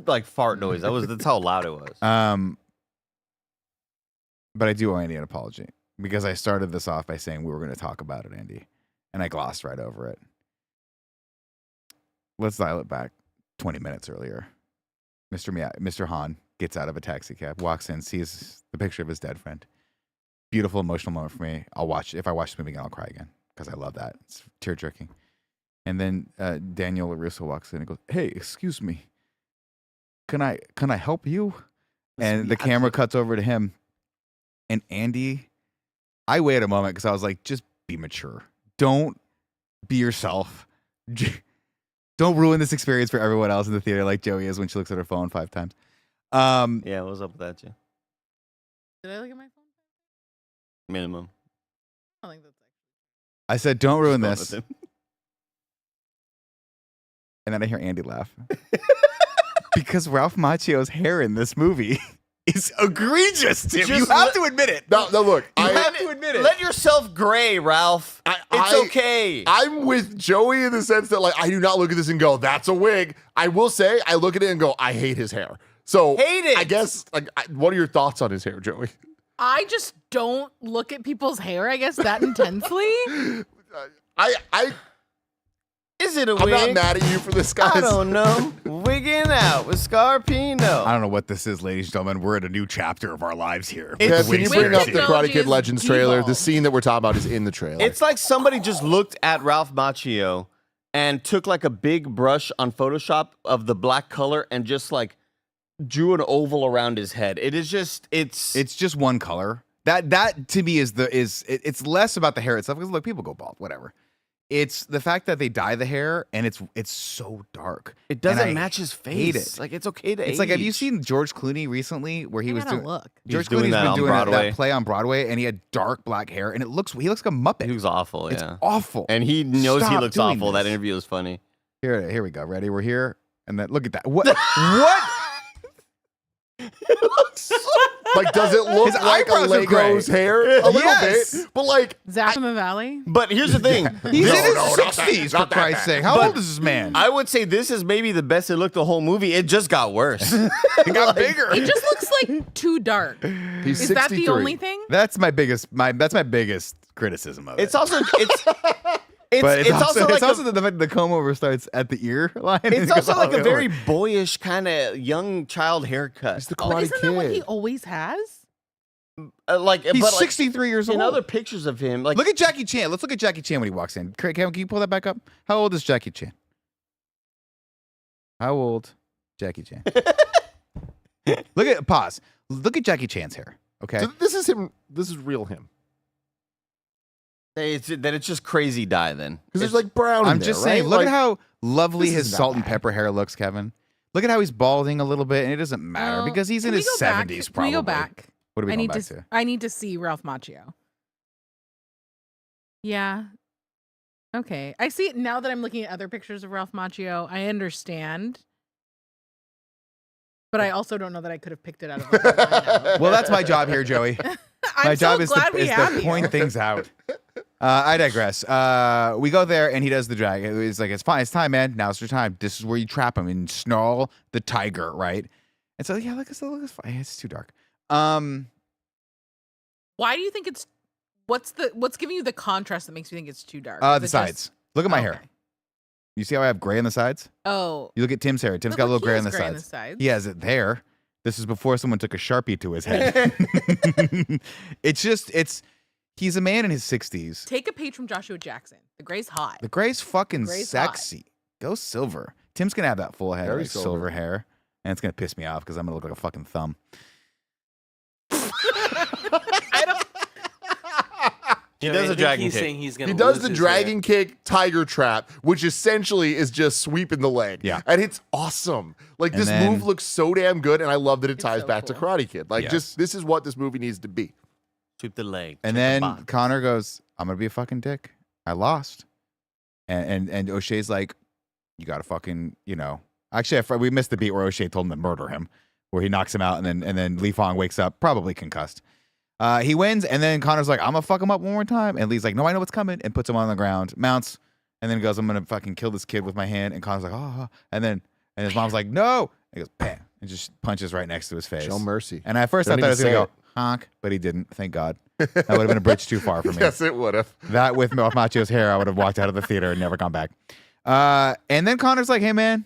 like fart noise. That's how loud it was. But I do owe Andy an apology because I started this off by saying we were going to talk about it, Andy, and I glossed right over it. Let's dial it back 20 minutes earlier. Mr. Han gets out of a taxi cab, walks in, sees the picture of his dead friend. Beautiful emotional moment for me. If I watch this movie again, I'll cry again because I love that. It's tear-jerking. And then Daniel LaRusso walks in and goes, "Hey, excuse me. Can I help you?" And the camera cuts over to him. And Andy, I waited a moment because I was like, just be mature. Don't be yourself. Don't ruin this experience for everyone else in the theater like Joey is when she looks at her phone 5 times. Yeah, what's up with that, Jay? Did I look at my phone? Minimum. I don't think that's I said, don't ruin Going this. with him. And then I hear Andy laugh. Because Ralph Macchio's hair in this movie is egregious, Tim. You Just have to admit it. no, look. You I, have to admit it. Let yourself gray, Ralph. It's okay. I'm with Joey in the sense that, like, I do not look at this and go, "That's a wig." I will say, I look at it and go, "I hate his hair." So Hate it. I guess, like, what are your thoughts on his hair, Joey? I just don't look at people's hair, I guess, that intensely. I Is it a I'm wig? not mad at you for this, guys. I don't know. Wigging out with Scarpino. I don't know what this is, ladies and gentlemen. We're at a new chapter of our lives here. It's- Yeah, With the can you Wings bring up Wing the team. Technology Karate Kid is Legends trailer? The devolved. scene that we're talking about is in the trailer. It's like somebody just looked at Ralph Macchio and took like a big brush on Photoshop of the black color and just like drew an oval around his head. It is just It's just one color. That to me it's less about the hair itself because look, people go bald, whatever. It's the fact that they dye the hair and it's so dark. it And doesn't I match his hate face. it. Like it's okay to It's like, have you age. seen George Clooney recently where he I was gotta doing look. George He's doing Clooney's that been on doing Broadway. that play on Broadway and he had dark black hair and he looks like a Muppet. He was awful, It's yeah. awful. And he knows he Stop looks doing awful. That this. interview was funny. Here we go. Ready? We're here. And then look at that. What? What? like, does it look His like a eyebrows are gray. Lego's hair? A little Yes. bit. But, like, Zappima Valley? But here's the thing. He's No, in his no, not that- 60s, for not that Christ's bad. sake. How But old is this man? I would say this is maybe the best it looked the whole movie. It just got worse. It got bigger. It just looks like too dark. he's Is 63. that the only thing? That's my biggest criticism of it. It's also But it's also like the fact that the comb over starts at the ear line. and it's it goes also all like the a way very over. boyish kind of young child haircut. He's the Oh, Karate isn't Kid. that what he always has? He's but 63 years old. in other pictures of him, like Look at Jackie Chan. Let's look at Jackie Chan when he walks in. Can you pull that back up? How old is Jackie Chan? How old Jackie Chan? Pause. Look at Jackie Chan's hair. Okay. So this is him. This is real him. it's just crazy dye. Then Because there's like brown. I'm in there, just right? saying, look Like, at how lovely this his is not salt and bad. pepper hair looks, Kevin. Look at how he's balding a little bit, and it doesn't matter because he's in Can we his go back? 70s, Can probably. we go back? What are we I going need back to. to? I need to see Ralph Macchio. Yeah. Okay. I see it now that I'm looking at other pictures of Ralph Macchio. I understand. But I also don't know that I could have picked it out of a lineup. Well, that's my job here, Joey. I'm My job so is glad we have to you. point things out. I digress. We go there, and he does the drag. He's like, it's fine. It's time, man. Now's your time. This is where you trap him and snarl the tiger, right? And so, yeah, look, it's fine. It's too dark. Why do you think it's what's giving you the contrast that makes you think it's too dark? Is The it sides. just- Look at my okay. hair. You see how I have gray on the sides? Oh. You look at Tim's hair. Tim's But got a look, little he gray has on the gray sides. He has it there. This is before someone took a Sharpie to his head. He's a man in his 60s. Take a page from Joshua Jackson. The gray's hot. The gray's fucking Gray's hot. sexy. Go silver. Tim's going to have that full head, Very like silver silver. hair. And it's going to piss me off because I'm going to look like a fucking thumb. I don't. he Joey, does I a think dragon he's kick. saying he's gonna He does lose the his dragon kick tiger trap, which essentially is just sweeping the leg. Yeah. And it's awesome. Like And this then- move looks so damn good, and I love that it It's ties so back to cool. Karate Kid. Like Yes. just this is what this movie needs to be. Sweep the leg. And check the then box. Connor goes, I'm going to be a fucking dick. I lost. And O'Shea's like, you got to fucking, Actually, we missed the beat where O'Shea told him to murder him, where he knocks him out, and then Lee Fong wakes up, probably concussed. He wins, and then Connor's like, I'm going to fuck him up one more time. And Lee's like, no, I know what's coming, and puts him on the ground, mounts, and then goes, I'm going to fucking kill this kid with my hand. And Connor's like, oh. And his mom's like, no. And he goes, bam, and just punches right next to his face. Show mercy. And at first I Don't thought he was even going to say go, honk, but he didn't, thank God. That would have been a bridge too far for me. Yes, it would have. That with Macchio's hair, I would have walked out of the theater and never gone back. And then Connor's like, hey, man,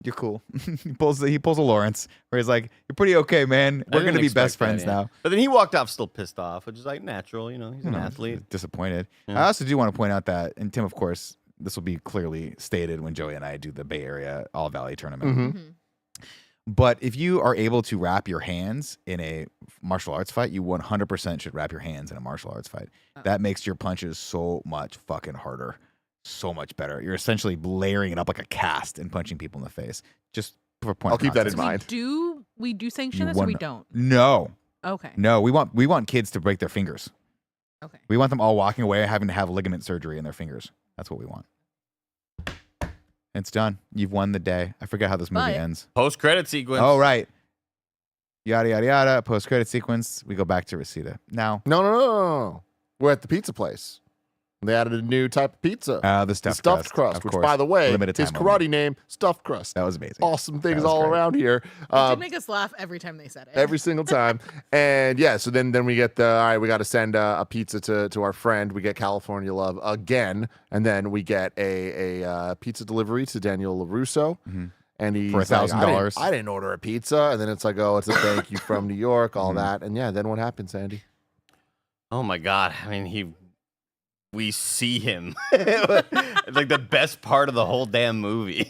you're cool. he pulls a Lawrence where he's like, you're pretty okay, man. I We're going to didn't be best expect that, friends yeah. now. But then he walked off still pissed off, which is like natural. He's an athlete. Disappointed. Yeah. I also do want to point out that, and Tim, of course, this will be clearly stated when Joey and I do the Bay Area All Valley tournament. Mhm. But if you are able to wrap your hands in a martial arts fight, you 100% should wrap your hands in a martial arts fight. Oh. That makes your punches so much fucking harder, so much better. You're essentially layering it up like a cast and punching people in the face. Just for point. I'll of keep that in context. mind. We do sanction You this or we won- don't? No, Okay. no, we want kids to break their fingers. Okay. We want them all walking away having to have ligament surgery in their fingers. That's what we want. It's done. You've won the day. I forget how this movie But- ends. Post credit sequence. Oh, right. Yada, yada, yada. Post-credit sequence. We go back to Reseda. Now, No. We're at the pizza place. They added a new type of pizza. the The stuffed, stuffed crust, of which, course. by the way, Limited his time karate only. name, stuffed crust. That was amazing. Awesome things was all great. around here. It did make us laugh every time they said it. Every single time. And yeah, so then we get all right, we got to send a pizza to our friend. We get California Love again. And then we get a pizza delivery to Daniel LaRusso. Mhm. And he's For $1,000. Like, I didn't order a pizza. And then it's like, oh, it's a thank you from New York, all that. And yeah, then what happens, Andy? Oh my God. I mean, we see him. It's like the best part of the whole damn movie.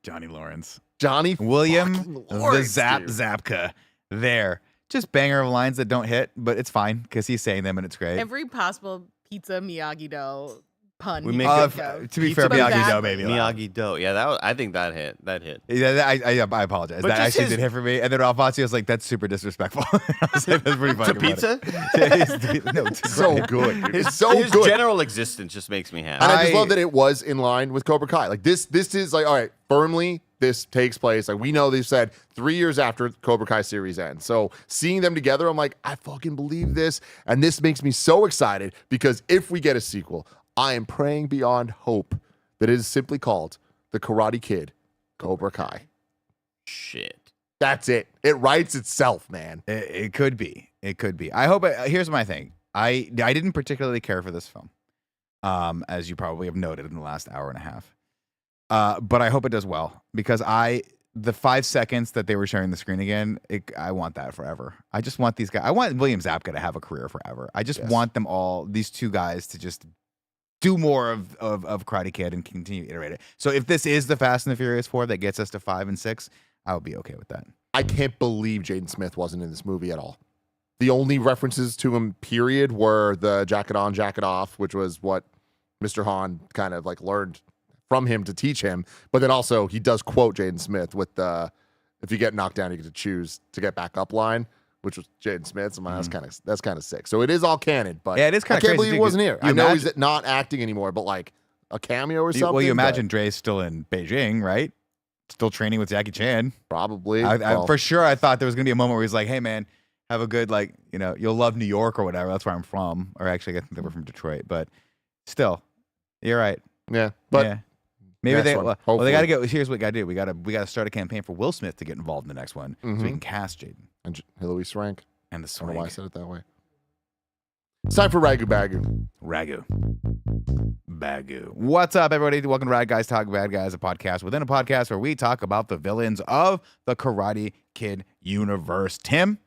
Johnny Lawrence. Johnny William fucking the Lawrence, Zap dude. Zapka. There. Just banger of lines that don't hit, but it's fine because he's saying them and it's great. Every possible pizza Miyagi Do pun. We he make could it- think of. To be Pizza fair, Miyagi Zap- Do maybe. Miyagi Do. Yeah, I think that hit. That hit. Yeah, I apologize. But That just actually his- did hit for me. And then Alfacio's like, that's super disrespectful. I was like, that's pretty To fucking pizza? funny. No, to So bread. good. Dude. His, It's so his good. general existence just makes me happy. And I just I- love that it was in line with Cobra Kai. Like this is like, all right, firmly this takes place. Like we know they've said 3 years after Cobra Kai series ends. So seeing them together, I'm like, I fucking believe this. And this makes me so excited because if we get a sequel, I am praying beyond hope that it is simply called The Karate Kid Cobra Kai. Shit. That's it. It writes itself, man. It could be. It could be. I hope. Here's my thing. I didn't particularly care for this film, as you probably have noted in the last hour and a half. But I hope it does well because the 5 seconds that they were sharing the screen again, I want that forever. I just want these guys. I want William Zabka to have a career forever. I just want them all, these two guys, to just do more of Karate Kid and continue to iterate it. So if this is the Fast and the Furious 4 that gets us to 5 and 6, I would be okay with that. I can't believe Jaden Smith wasn't in this movie at all. The only references to him, period, were the jacket on, jacket off, which was what Mr. Hahn kind of like learned from him to teach him. But then also he does quote Jaden Smith with the, if you get knocked down, you get to choose to get back up line, which was Jaden Smith. So that's kind of sick. So it is all canon, but yeah, it is kind of I can't crazy believe he wasn't here. I know imagine, he's not acting anymore, but like a cameo or something. Well, you imagine Dre's still in Beijing, right? Still training with Jackie Chan. Probably. For sure, I thought there was going to be a moment where he's like, hey, man, have a good, like, you know, you'll love New York or whatever. That's where I'm from. Or actually, I think they were from Detroit. But still, you're right. Yeah. But yeah. Maybe they well, they got to go. Here's what we got to do. We got to start a campaign for Will Smith to get involved in the next one, so we can cast Jaden and Hilary Swank. And the I don't know Swank. why I said it that way. It's time for RaGu BaGu. RaGu BaGu. What's up, everybody? Welcome to Rad Guys Talk Bad Guys, a podcast within a podcast where we talk about the villains of the Karate Kid universe. Tim,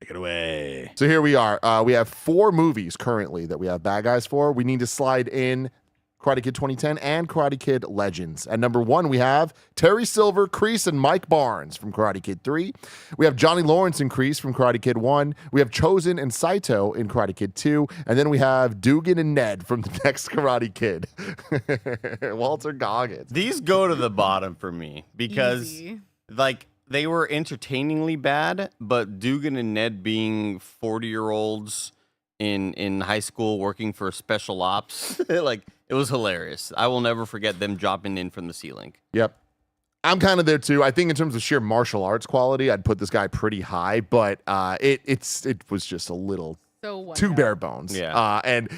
take it away. So here we are. We have 4 movies currently that we have bad guys for. We need to slide in Karate Kid 2010 and Karate Kid Legends. At number 1, we have Terry Silver, Kreese, and Mike Barnes from Karate Kid 3. We have Johnny Lawrence and Kreese from Karate Kid 1. We have Chosen and Saito in Karate Kid 2. And then we have Dugan and Ned from the next Karate Kid. Walter Goggins. These go to the bottom for me because, Easy. like, they were entertainingly bad, but Dugan and Ned being 40-year-olds in high school working for special ops, like, it was hilarious. I will never forget them dropping in from the ceiling. Yep. I'm kind of there too. I think in terms of sheer martial arts quality, I'd put this guy pretty high, but it was just a little too bare bones. Yeah. And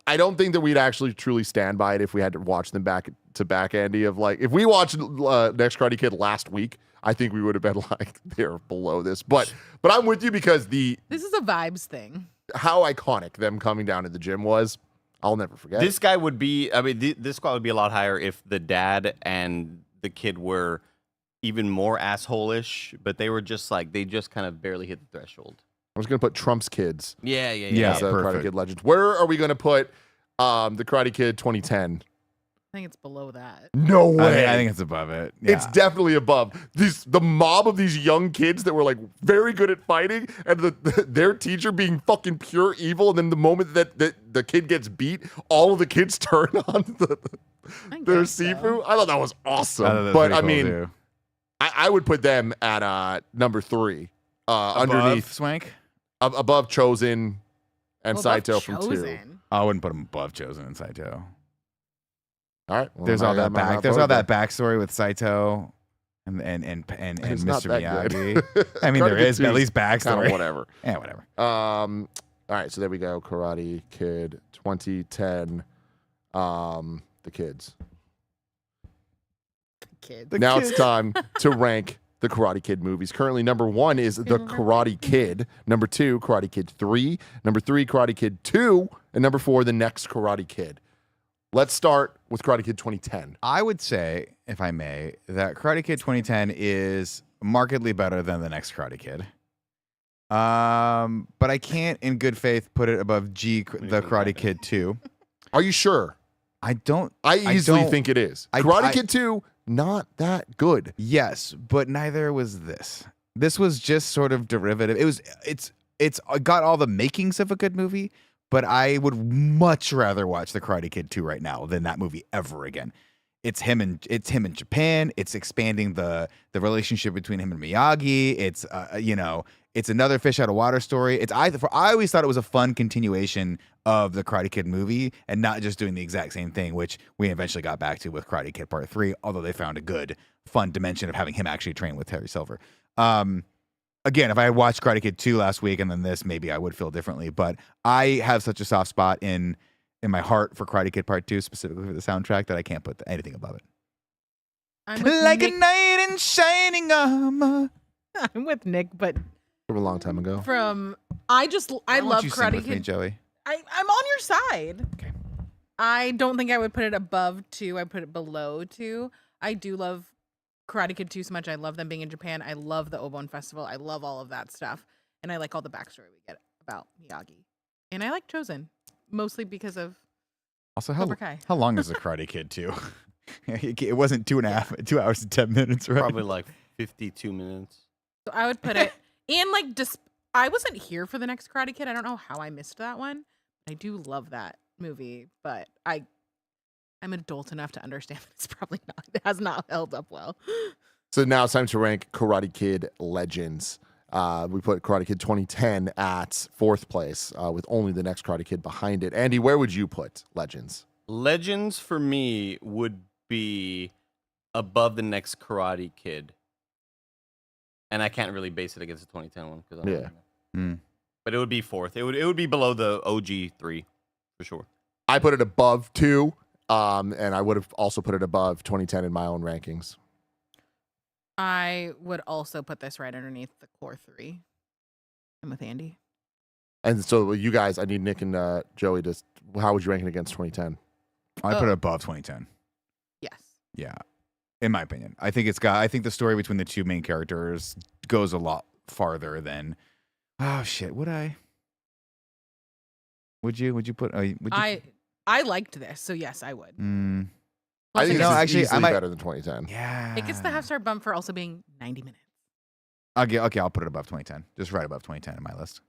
I don't think that we'd actually truly stand by it if we had to watch them back to back, Andy, of like, if we watched Next Karate Kid last week, I think we would have been like, they're below this. But I'm with you because this is a vibes thing. How iconic them coming down to the gym was. I'll never forget. This guy would be, this squad would be a lot higher if the dad and the kid were even more asshole-ish, but they were just like, they just kind of barely hit the threshold. I was going to put Trump's kids. Yeah. As Karate Kid Legends. Where are we going to put the Karate Kid 2010? I think it's below that. No way. I think it's above it. Yeah. It's definitely above. The mob of these young kids that were like very good at fighting, and their teacher being fucking pure evil. And then the moment that the kid gets beat, all of the kids turn on their Sifu. I thought that was awesome. But I mean, I would put them at number 3, underneath Swank, above Chosen and Saito from 2. I wouldn't put him above Chosen and Saito. All right. Well, there's all that backstory with Saito and Mr. Miyagi. I mean, there is at least backstory. Kind of whatever. Yeah, whatever. All right, so there we go. Karate Kid 2010. The kids. Now it's time to rank the Karate Kid movies. Currently, number 1 is The Karate Kid. Number 2, Karate Kid 3. Number 3, Karate Kid 2. And number 4, The Next Karate Kid. Let's start with Karate Kid 2010. I would say, if I may, that Karate Kid 2010 is markedly better than the next Karate Kid. But I can't, in good faith, put it above the Karate Kid 2. Are you sure? I don't. I easily think it is. Karate Kid 2, not that good. Yes, but neither was this. This was just sort of derivative. It's got all the makings of a good movie. But I would much rather watch The Karate Kid 2 right now than that movie ever again. It's him in Japan. It's expanding the relationship between him and Miyagi. It's it's another fish out of water story. I always thought it was a fun continuation of the Karate Kid movie and not just doing the exact same thing, which we eventually got back to with Karate Kid Part 3. Although they found a good fun dimension of having him actually train with Terry Silver. Again, if I had watched Karate Kid 2 last week and then this, maybe I would feel differently. But I have such a soft spot in my heart for Karate Kid Part 2, specifically for the soundtrack, that I can't put anything above it. Like a knight in shining armor. I'm with Nick, but From a long time ago. I love Karate Karate with Kid. me, Joey. I'm on your side. Okay. I don't think I would put it above 2. I put it below 2. I do love Karate Kid 2 so much. I love them being in Japan. I love the Obon Festival. I love all of that stuff. And I like all the backstory we get about Miyagi. And I like Chosen, mostly because of Also, Cobra Kai. how long is the Karate Kid 2? It wasn't 2 hours and 10 minutes, right? Probably like 52 minutes. So I would put it, and like, I wasn't here for the next Karate Kid. I don't know how I missed that one. I do love that movie, but I'm adult enough to understand that it's probably not. It has not held up well. So now it's time to rank Karate Kid Legends. We put Karate Kid 2010 at 4th place, with only the next Karate Kid behind it. Andy, where would you put Legends? Legends for me would be above the next Karate Kid. And I can't really base it against the 2010 one because Yeah. But it would be 4th. It would be below the OG 3 for sure. I put it above 2, and I would have also put it above 2010 in my own rankings. I would also put this right underneath the core 3. I'm with Andy. And so you guys, I need Nick and Joey to. How would you rank it against 2010? I put it above 2010. Yes. Yeah, in my opinion, I think the story between the two main characters goes a lot farther than. Oh shit! Would you put? I liked this, so yes, I would. I think Plus, it's actually, easily I might- better than 2010. Yeah. it gets the half-star bump for also being 90 minutes. Okay, I'll put it above 2010. Just right above 2010 in my list.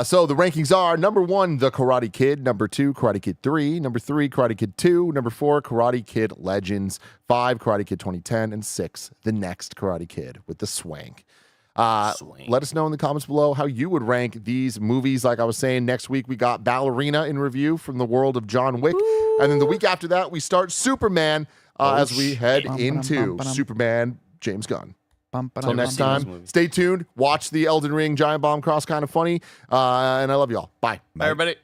So the rankings are number 1, The Karate Kid. Number 2, Karate Kid 3. Number 3, Karate Kid 2. Number 4, Karate Kid Legends. 5, Karate Kid 2010. And 6, The Next Karate Kid with the Swank. Let us know in the comments below how you would rank these movies. Like I was saying, next week we got Ballerina in review from the world of John Wick. Ooh. And then the week after that, we start Superman as we head into Superman James Gunn. Until next time, stay tuned. Watch the Elden Ring Giant Bomb Cross Kind of Funny. And I love you all. Bye. Bye, everybody.